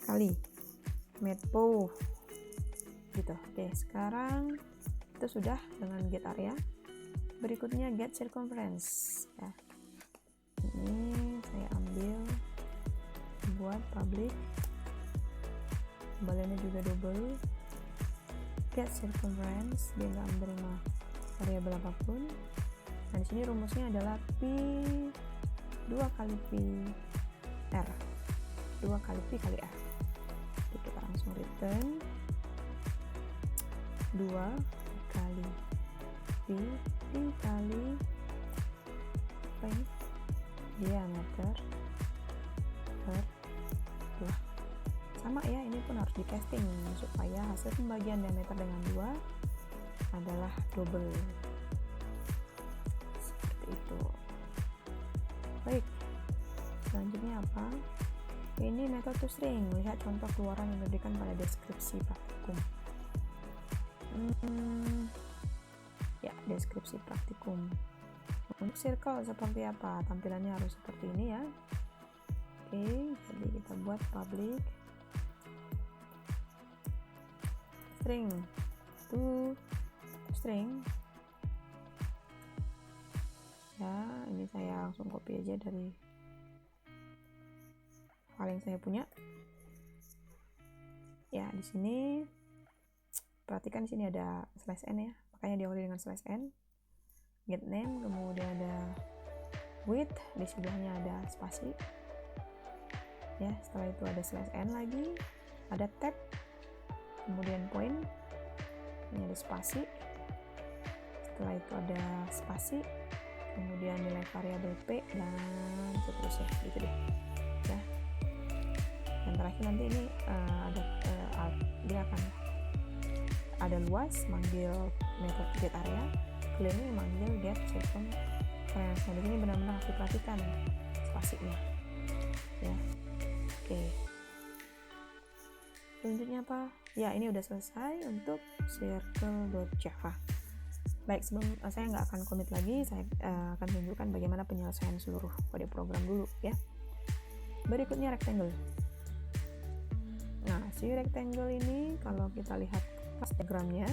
kali metpo gitu. Oke, sekarang itu sudah dengan get area. Berikutnya get circumference ya. Ini saya ambil buat public, kembaliannya juga double. Get circumference, dia nggak menerima variabel apapun. Nah, di sini rumusnya adalah P 2 kali P R, 2 kali P kali R. Jadi kita langsung return 2 kali P kali apa ini? Diameter per 2. Sama ya, ini pun harus di casting supaya hasil pembagian diameter dengan 2 adalah double. Seperti itu. Baik, selanjutnya apa? Ini method to string. Lihat contoh keluaran yang diberikan pada deskripsi praktikum. Ya, deskripsi praktikum. Untuk circle seperti apa? Tampilannya harus seperti ini ya. Oke, jadi kita buat public string to string ya. Ini saya langsung copy aja dari file yang saya punya ya. Di sini perhatikan, di sini ada /n ya, makanya diawali dengan /n. Get name, kemudian ada width, di sebelahnya ada spasi ya. Setelah itu ada /n lagi, ada tab, kemudian point, ini ada spasi, setelah itu ada spasi, kemudian nilai variabel p, dan seterusnya gitu deh ya. Dan terakhir nanti ini dia akan ada luas, manggil method get area, clearnya manggil get circumference. Nah, di sini benar-benar harus diperhatikan spasinya ya. Oke, selanjutnya apa ya? Ini udah selesai untuk circle.java. Baik, sebelum saya nggak akan commit lagi, saya akan tunjukkan bagaimana penyelesaian seluruh kode program dulu ya. Berikutnya rectangle. Nah, si rectangle ini kalau kita lihat pas diagramnya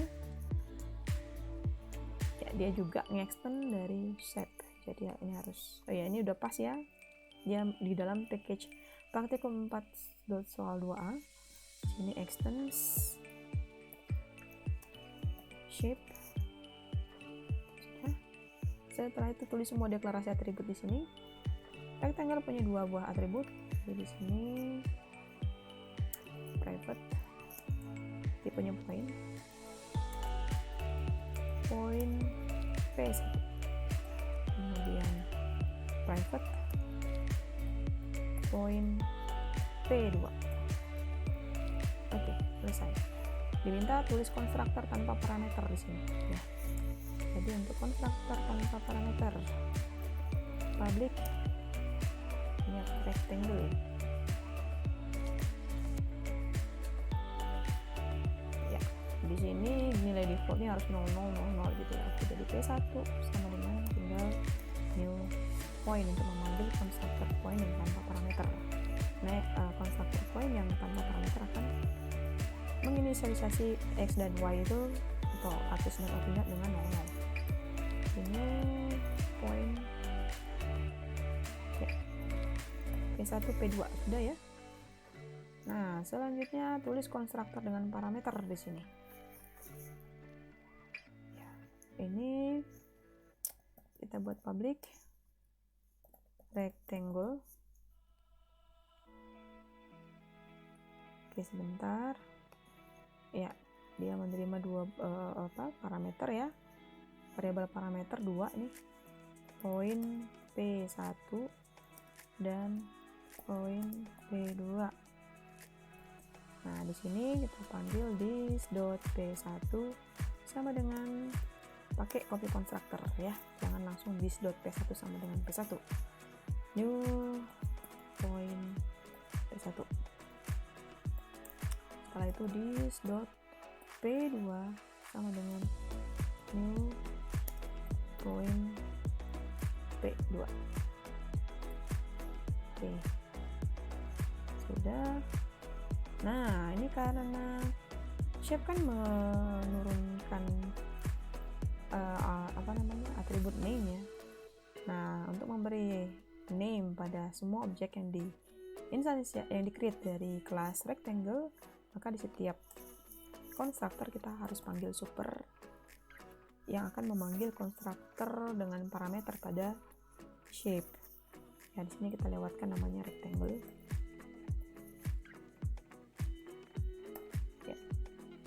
ya, dia juga nge-extend dari shape. Jadi ya, ini harus ini udah pas ya. Dia di dalam package praktikum 4.soal 2a. Sini extends shape. Setelah itu tulis semua deklarasi atribut di sini. Rectangle punya 2 buah atribut. Jadi di sini private, tipenya point p1, kemudian private point p2. Oke, selesai. Diminta tulis konstruktor tanpa parameter di sini ya. Jadi untuk konstruktor tanpa parameter public ini rectangle ya. Di sini nilai defaultnya harus 0000 gitu ya. Jadi P1 sama dengan tinggal new point untuk memanggil konstruktor point yang tanpa parameter. Nah, konstruktor point yang tanpa parameter akan menginisialisasi x dan y itu atau atas dan ordinat dengan 00. Ini point ya. P1 P2 sudah ya. Nah, selanjutnya tulis konstruktor dengan parameter di sini. Ya, ini kita buat public rectangle. Oke, sebentar. Ya, dia menerima 2 parameter ya. Variabel parameter 2 nih. Poin P1 dan poin P2. Nah, di sini kita panggil this.p1 sama dengan pakai copy constructor ya. Jangan langsung this.p1 sama dengan p1. New point P1. Setelah itu this dot P2 sama dengan new point P2. Oke, sudah. Nah, ini karena shape kan menurunkan atribut name ya. Nah, untuk memberi name pada semua objek yang di-create dari kelas rectangle, maka di setiap konstruktor kita harus panggil super yang akan memanggil konstruktor dengan parameter pada shape. Ya, di sini kita lewatkan namanya rectangle.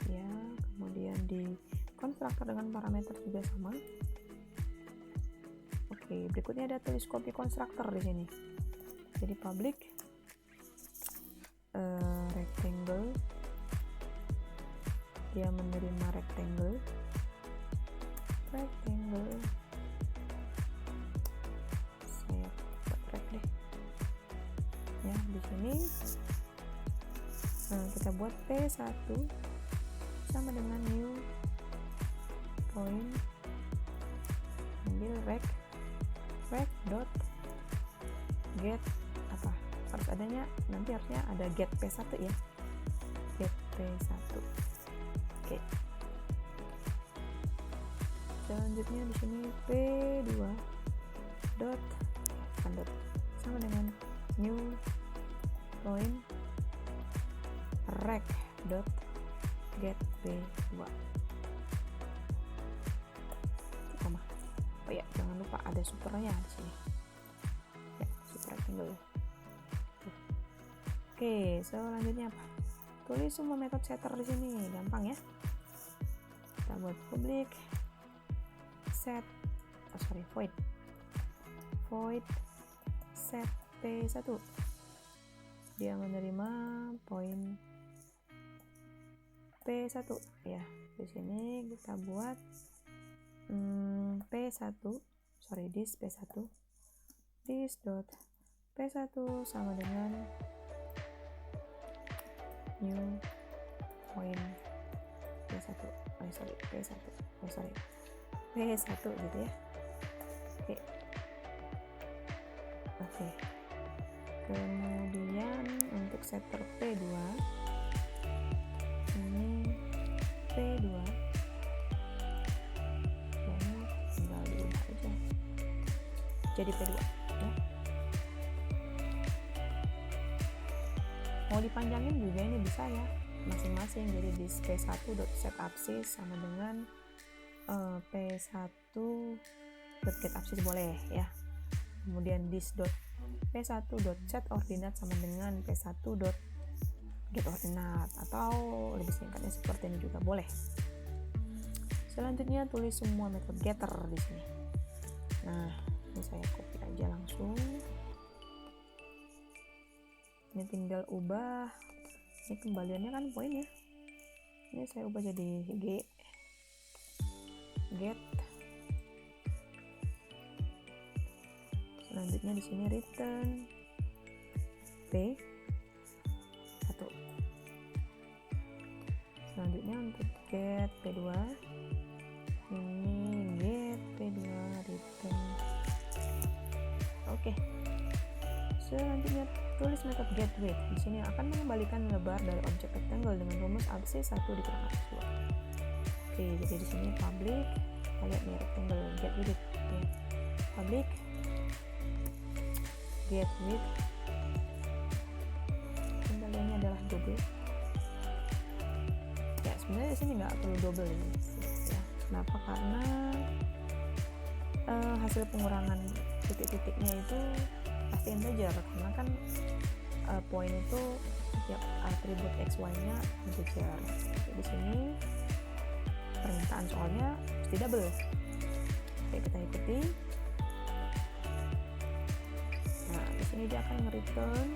Ya, kemudian di konstruktor dengan parameter juga sama. Oke, berikutnya ada teleskopik konstruktor di sini. Jadi public rectangle, dia menerima rectangle. Saya buat rect deh. Ya, di sini kita buat P1 sama dengan new point, ambil rect dot get apa, harus adanya, nanti harusnya ada get P1 ya, get P1. Oke. Selanjutnya di sini P2 dot sama dengan new point rect dot get P2. Oh ya, jangan lupa ada supernya di sini. Ya, super rectangle. Oke, selanjutnya apa? Tulis semua metode setter di sini, gampang ya. Kita buat public set, void set P1. Dia menerima point P1 ya. Di sini kita buat this P1, this dot P1 sama dengan new point P1 gitu ya. Oke. Kemudian untuk setter P2 ini P2 tinggal diubah aja jadi P2 ya. Mau dipanjangin juga ini bisa ya, masing-masing. Jadi di P1 dot set abscis sama dengan P1 dot get abscis boleh ya. Kemudian this dot P1 dot set ordinate sama dengan P1 dot get ordinate, atau lebih singkatnya seperti ini juga boleh. Selanjutnya tulis semua metode getter di sini. Nah, ini saya copy aja langsung. Ini tinggal ubah. Ini kembaliannya kan poin ya. Ini saya ubah jadi get. Selanjutnya di sini return P1. Selanjutnya untuk get P2 ini get P2 return. Oke. Selanjutnya tulis metode get width. Di sini akan mengembalikan lebar dari objek rectangle dengan rumus abscis 1 dikurang abscis 2. Oke, jadi di sini public, kita lihat nih rectangle get width. Oke. Public get width, kembaliannya adalah double. Ya, sebenarnya di sini nggak perlu double ya. Kenapa? Karena hasil pengurangan titik-titiknya itu pasti integer, karena kan poin itu setiap atribut xy-nya integer. Di sini permintaan soalnya pasti double. Oke, kita ikuti. Nah, di sini dia akan return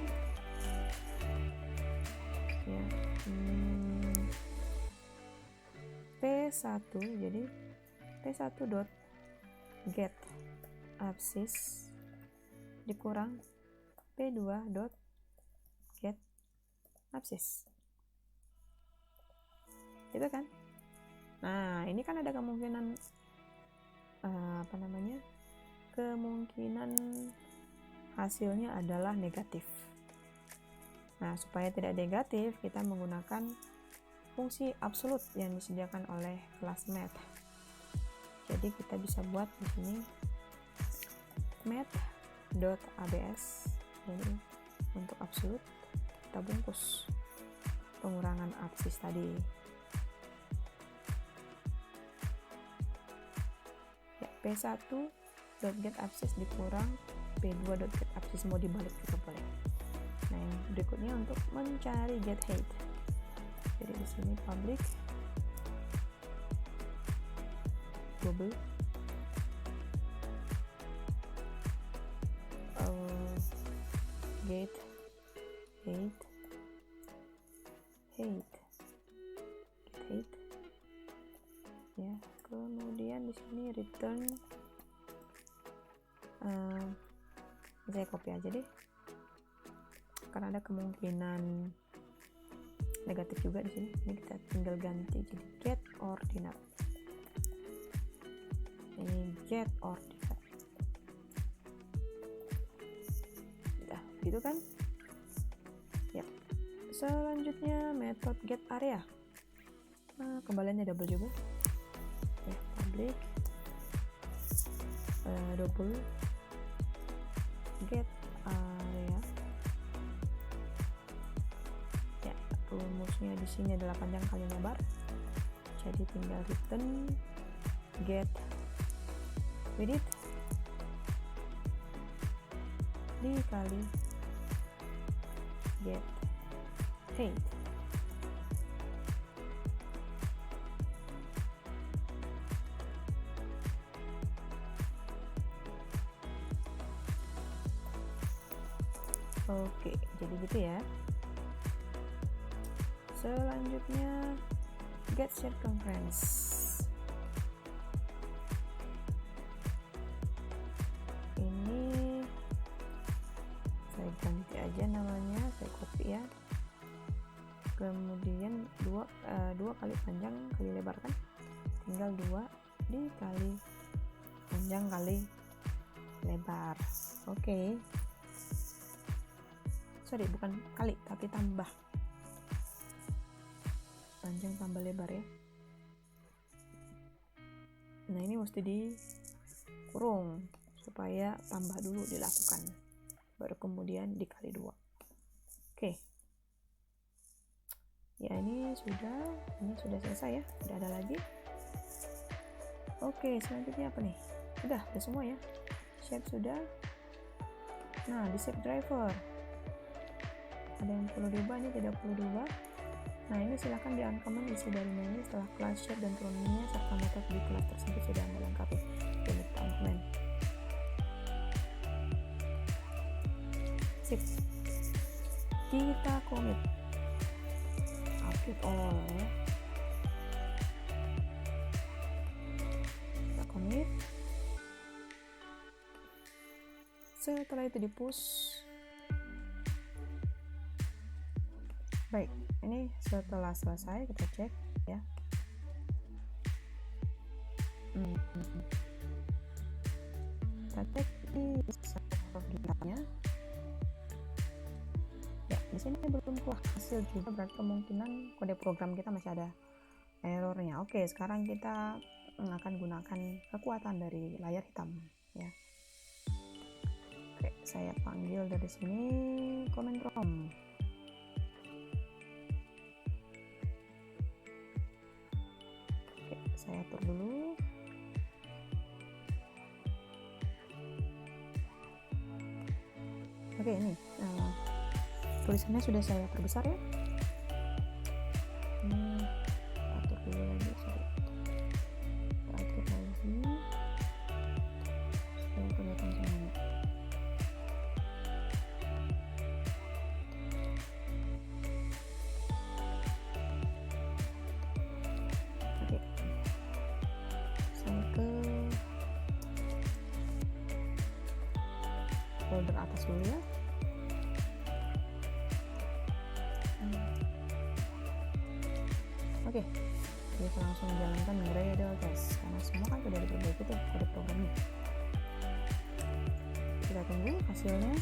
ya, P1, jadi P1 dot get abscis dikurang p2.getAbsis. Gitu kan? Nah, ini kan ada kemungkinan kemungkinan hasilnya adalah negatif. Nah, supaya tidak negatif, kita menggunakan fungsi absolut yang disediakan oleh kelas math. Jadi kita bisa buat di sini math.abs. Jadi untuk absolut kita bungkus pengurangan absis tadi. Ya, p1.getAbsis dikurang p2.getAbsis, mau dibalik juga boleh. Nah, yang berikutnya untuk mencari get height. Jadi di sini public double get height ya. Kemudian di sini return, saya copy aja deh karena ada kemungkinan negatif juga di sini. Ini kita tinggal ganti jadi get ordinate. Ini get ordinate. Udah, gitu kan? Ya. Selanjutnya method get area. Nah, kembaliannya double juga. Ya, public double get area. Ya, rumusnya di sini adalah panjang kali lebar. Jadi tinggal return get width dikali get height. Oke, jadi gitu ya. Selanjutnya get circumference. Ini saya ganti aja namanya, saya copy ya. Kemudian dua kali panjang kali lebar kan, tinggal 2 dikali panjang kali lebar. Oke. Sorry, bukan kali tapi tambah, panjang tambah lebar ya. Nah, ini mesti dikurung supaya tambah dulu dilakukan, baru kemudian dikali 2. Oke. Ya, ini sudah selesai ya, tidak ada lagi. Oke, selanjutnya apa nih? Udah semua ya. Shape sudah. Nah, di shape driver ada yang perlu diubah, ini tidak perlu diubah. Nah, ini silahkan di-uncomment isi dari menu setelah kelas shape dan turunannya serta metode di kelas tersebut sudah melengkapi. Jadi kita uncomment. Sip. Kita commit. Update all ya. Kita commit. Setelah itu di push. Baik, ini setelah selesai kita cek ya. Kita cek di server kita-nya. Ya, di sini belum keluar hasil juga, berarti kemungkinan kode program kita masih ada errornya. Oke, sekarang kita akan gunakan kekuatan dari layar hitam ya. Oke, saya panggil dari sini command prompt. Saya atur dulu. Oke, ini tulisannya sudah saya perbesar ya. Ini atur dulu lagi, sorry. Atur lagi supaya kelihatan semuanya. Folder atas dulu ya. Oke, kita langsung jalankan Gradle test karena semua kan sudah diperbaiki tuh kode programnya. Kita tunggu hasilnya.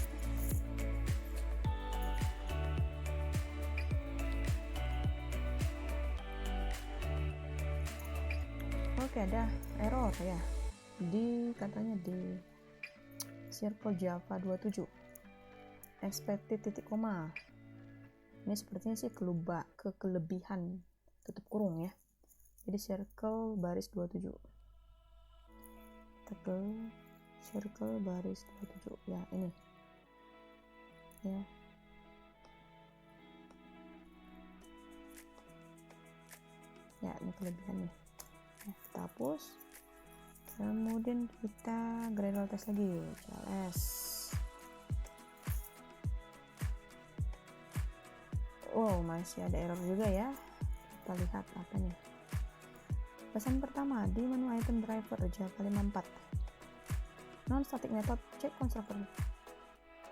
Oke, ada error ya. Katanya di circle Java 27 expected titik koma. Ini sepertinya sih kelebihan tutup kurung ya. Jadi circle baris 27. Tekel circle baris 27. Ya, ini. Ya. Ya, ini kelebihannya. Nah, kita hapus. Kemudian kita Gradle test lagi, CLS. Oh, masih ada error juga ya. Kita lihat apanya. Pesan pertama di menu item driver Java 54. Non-static method check constructor.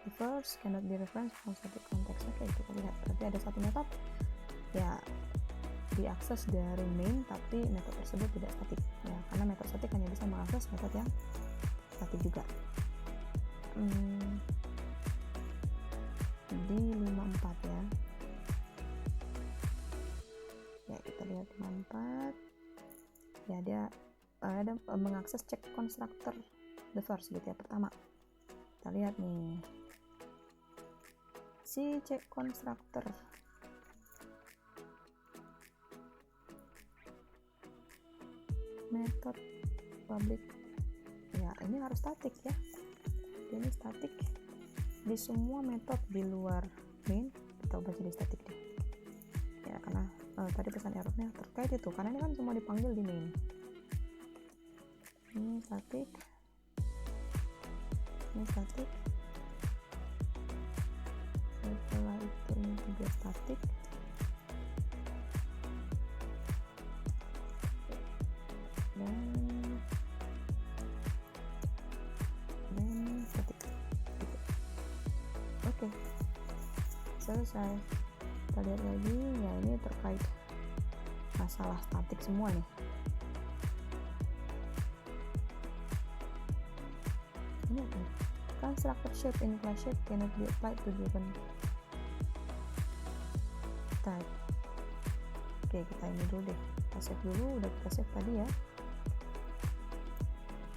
The first cannot be referenced from static context. Oke, kita lihat. Berarti ada satu metode ya diakses dari main, tapi metode tersebut tidak statik ya, karena metode statik hanya bisa mengakses metode yang statik juga. Di 54 ya. Ya, kita lihat 54. Ya, dia ada mengakses check constructor the first gitu ya, pertama. Kita lihat nih. Si check constructor method public ya, ini harus statik ya. Ini statik di semua metode di luar main. Kita ubah jadi statik deh ya, karena tadi pesan errornya terkait itu, karena ini kan semua dipanggil di main. Ini statik, setelah itu ini juga statik, dan statik gitu. Oke, selesai. Kita lihat lagi ya, ini terkait masalah statik semua nih. Ini apa? Constructor shape in class shape cannot be applied to given type. Oke, kita ini dulu deh. Kita save dulu, udah kita save tadi ya.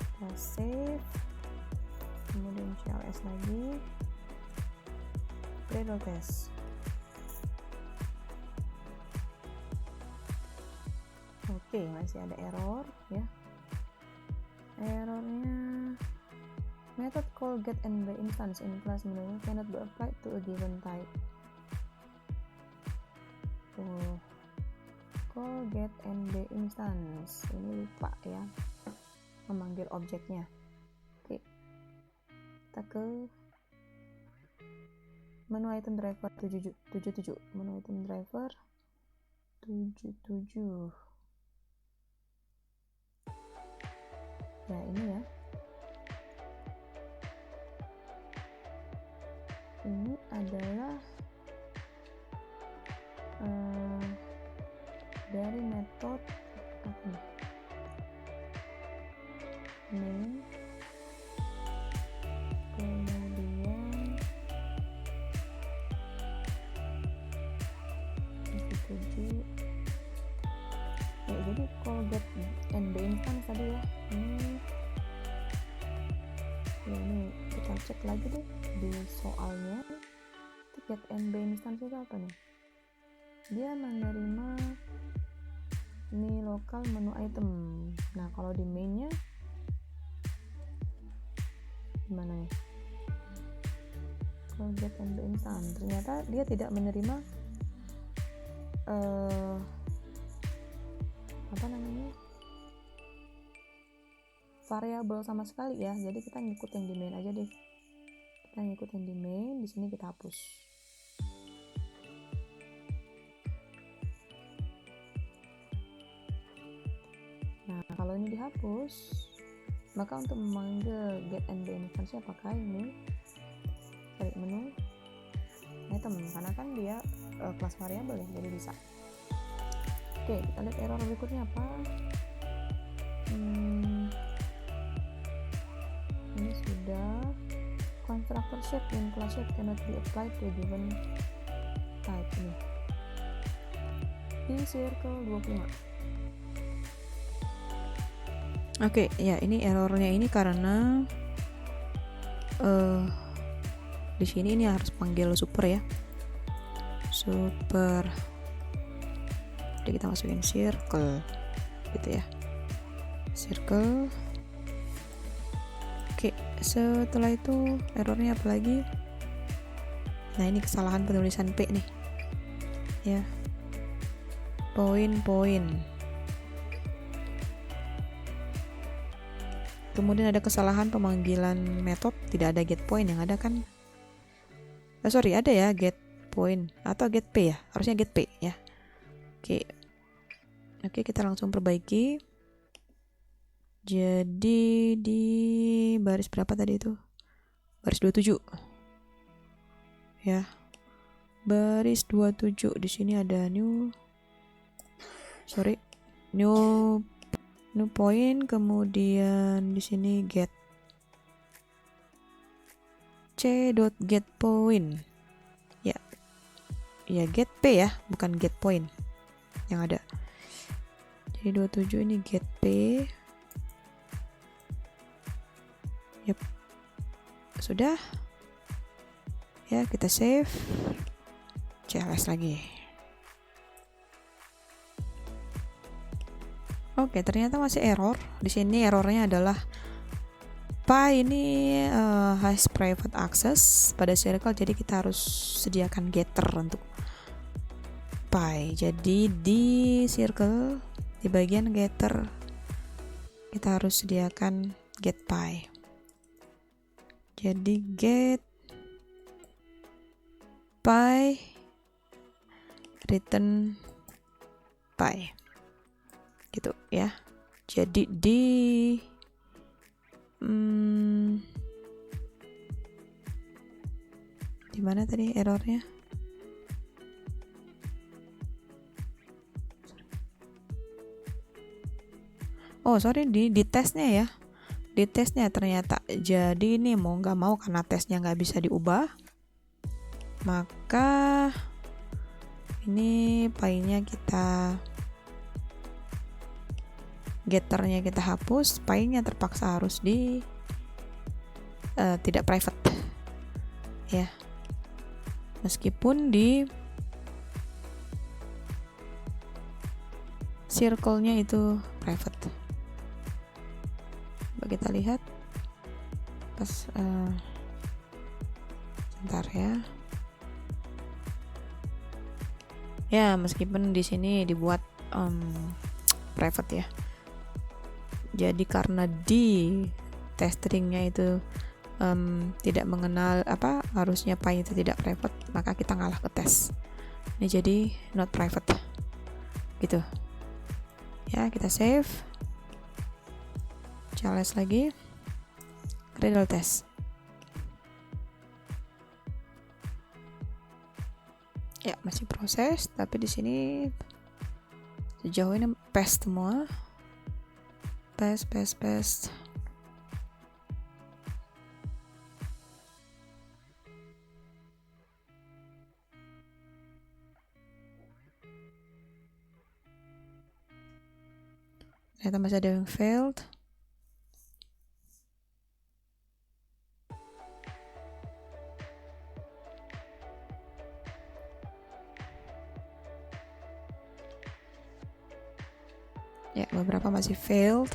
Kita save, kemudian CLS lagi, Gradle test. Oke, masih ada error ya. Errornya method call get and by instance in class menu cannot be applied to a given type. Call get and by instance, ini lupa ya memanggil objeknya. Oke, kita ke menu item driver 77. Menu item driver 77. Ya, ini ya. Ini adalah dari metode apa nih? Main, kemudian 7. Ya, jadi call get and by instance tadi ya. Ini kita cek lagi deh di soalnya. Get and by instance itu apa nih? Dia menerima ini lokal menu item. Nah, kalau di mainnya gimana ya? Kalau get and by instance ternyata dia tidak menerima apa namanya, variabel sama sekali ya. Jadi kita ngikut yang di main aja deh. Kita ngikut yang di main, di sini kita hapus. Nah, kalau ini dihapus, maka untuk memanggil get and by instance apakah ini cari menu item, karena kan dia kelas variabel ya, jadi bisa. Oke, kita lihat error berikutnya apa. Ini sudah constructor shape in class shape cannot be applied to given type ini di circle 25. Oke, ya ini errornya ini karena di sini ini harus panggil super ya. Super. Jadi kita masukin circle gitu ya. Circle. Oke, setelah itu errornya apa lagi? Nah, ini kesalahan penulisan P nih. Ya. Poin. Kemudian ada kesalahan pemanggilan metode, tidak ada get point, yang ada kan ada ya get point atau get p ya, harusnya get p ya. Oke, kita langsung perbaiki. Jadi di baris berapa tadi itu? Baris 27 ya, baris 27 di sini ada new point, kemudian di sini get c.get point ya get p ya, bukan get point yang ada. Jadi 27 ini get p. Yep. Sudah ya, kita save, CLS lagi. Oke, ternyata masih error. Di sini errornya adalah Pi ini has private access pada circle, jadi kita harus sediakan getter untuk Pi. Jadi di circle di bagian getter kita harus sediakan get Pi. Jadi get Pi return Pi gitu ya. Jadi di di mana tadi errornya? Di tesnya ya. Di tesnya ternyata. Jadi ini mau nggak mau karena tesnya nggak bisa diubah, maka ini pi-nya kita getternya kita hapus, pi-nya terpaksa harus di tidak private ya, meskipun di circle-nya itu private. Coba kita lihat pas sebentar ya, meskipun di sini dibuat private ya. Jadi karena di test string-nya itu tidak mengenal harusnya pi itu tidak private, maka kita ngalah ke tes. Ini jadi not private gitu ya. Kita save, CLS lagi, Gradle test ya, masih proses, tapi di sini sejauh ini pass semua, pass. Ternyata masih ada yang failed. Ya, beberapa masih failed.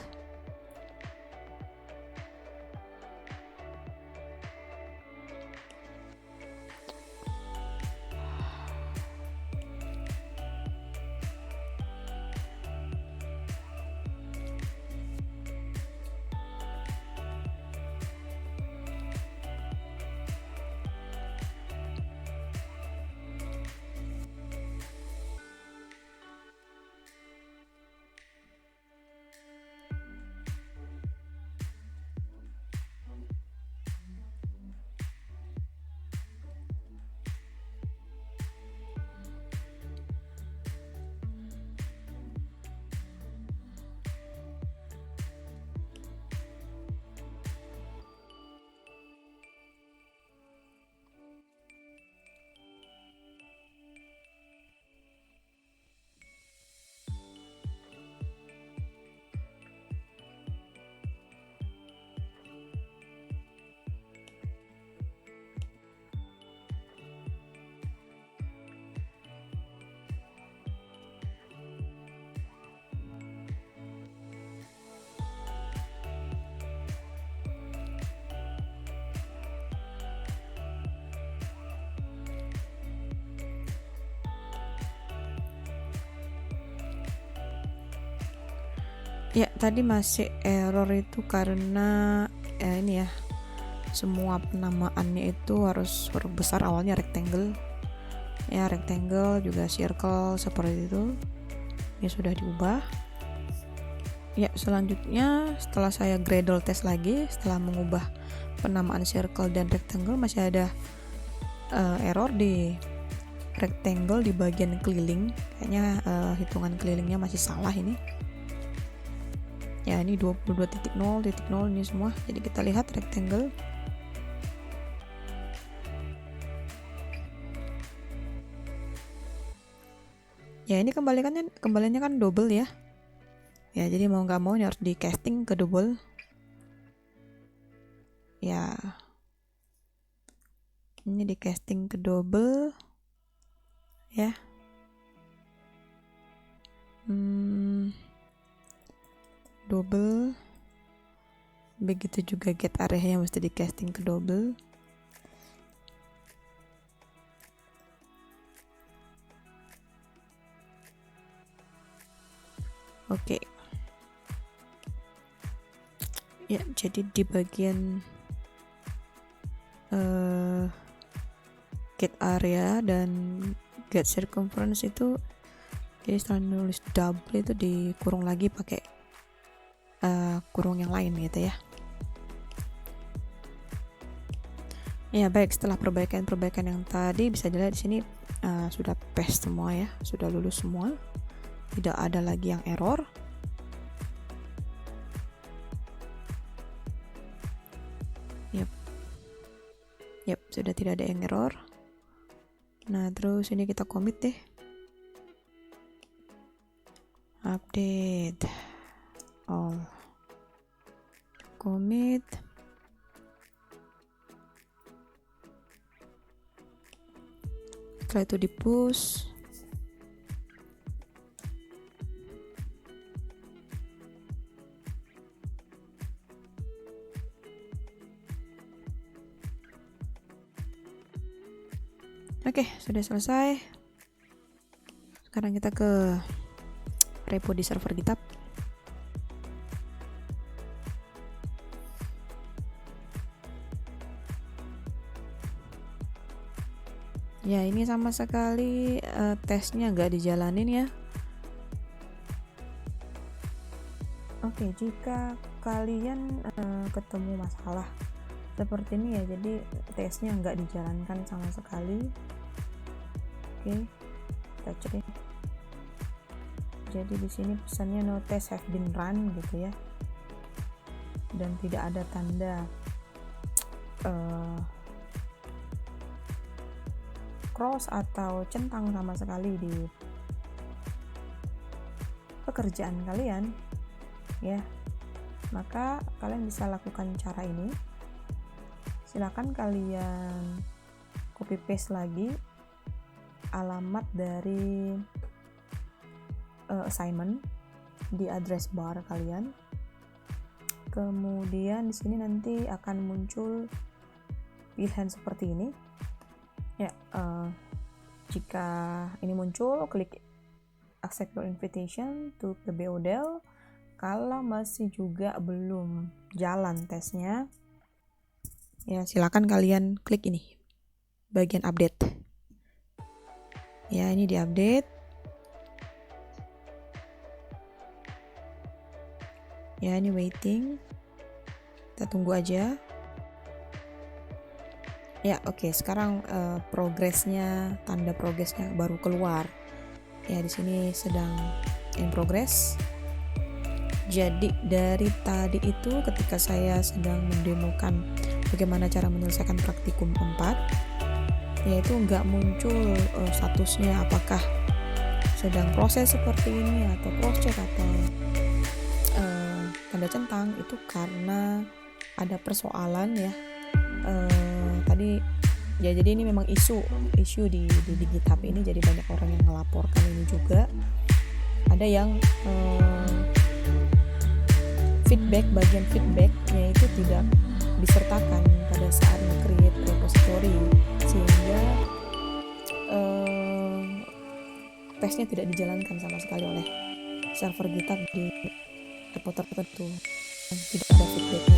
Ya, tadi masih error itu karena ini ya, semua penamaannya itu harus huruf besar, awalnya rectangle. Ya, rectangle juga circle seperti itu. Ini sudah diubah. Ya, selanjutnya setelah saya Gradle test lagi, setelah mengubah penamaan circle dan rectangle, masih ada error di rectangle di bagian keliling. Kayaknya hitungan kelilingnya masih salah ini. Ya, ini 22.0.0 ini semua. Jadi kita lihat rectangle. Ya, ini kembaliannya kan double ya. Ya, jadi mau nggak mau ini harus di casting ke double. Ya, ini di casting ke double ya. Double. Begitu juga get area yang mesti di casting ke double. Oke. Ya, jadi di bagian get area dan get circumference itu, jadi setelah nulis double itu dikurung lagi pakai kurung yang lain gitu ya. Ya, baik, setelah perbaikan yang tadi bisa dilihat di sini sudah paste semua ya, sudah lulus semua, tidak ada lagi yang error. Yap, sudah tidak ada yang error. Nah, terus ini kita commit deh. Update all. Commit. Setelah itu di push. Oke, sudah selesai. Sekarang kita ke repo di server GitHub. Ya, ini sama sekali tesnya nggak dijalanin ya. Oke, jika kalian ketemu masalah seperti ini ya, jadi tesnya nggak dijalankan sama sekali. Oke, kita cek. Jadi di sini pesannya no test have been run gitu ya, dan tidak ada tanda cross atau centang sama sekali di pekerjaan kalian ya. Maka kalian bisa lakukan cara ini. Silakan kalian copy paste lagi alamat dari assignment di address bar kalian. Kemudian di sini nanti akan muncul pilihan seperti ini. Ya, jika ini muncul, klik accept your invitation to the BODEL. Kalau masih juga belum jalan tesnya, ya silakan kalian klik ini bagian update. Ya, ini di update. Ya, ini waiting. Kita tunggu aja. Ya, oke. Sekarang progresnya, tanda progresnya baru keluar. Ya, di sini sedang in progress. Jadi dari tadi itu ketika saya sedang mendemokan bagaimana cara menyelesaikan praktikum 4, yaitu nggak muncul statusnya apakah sedang proses seperti ini atau cross check atau tanda centang, itu karena ada persoalan ya. Tadi ya, jadi ini memang isu di GitHub ini, jadi banyak orang yang melaporkan ini juga. Ada yang bagian feedbacknya itu tidak disertakan pada saat create repository, sehingga tesnya tidak dijalankan sama sekali oleh server GitHub di reporter tertentu tidak ada feedback.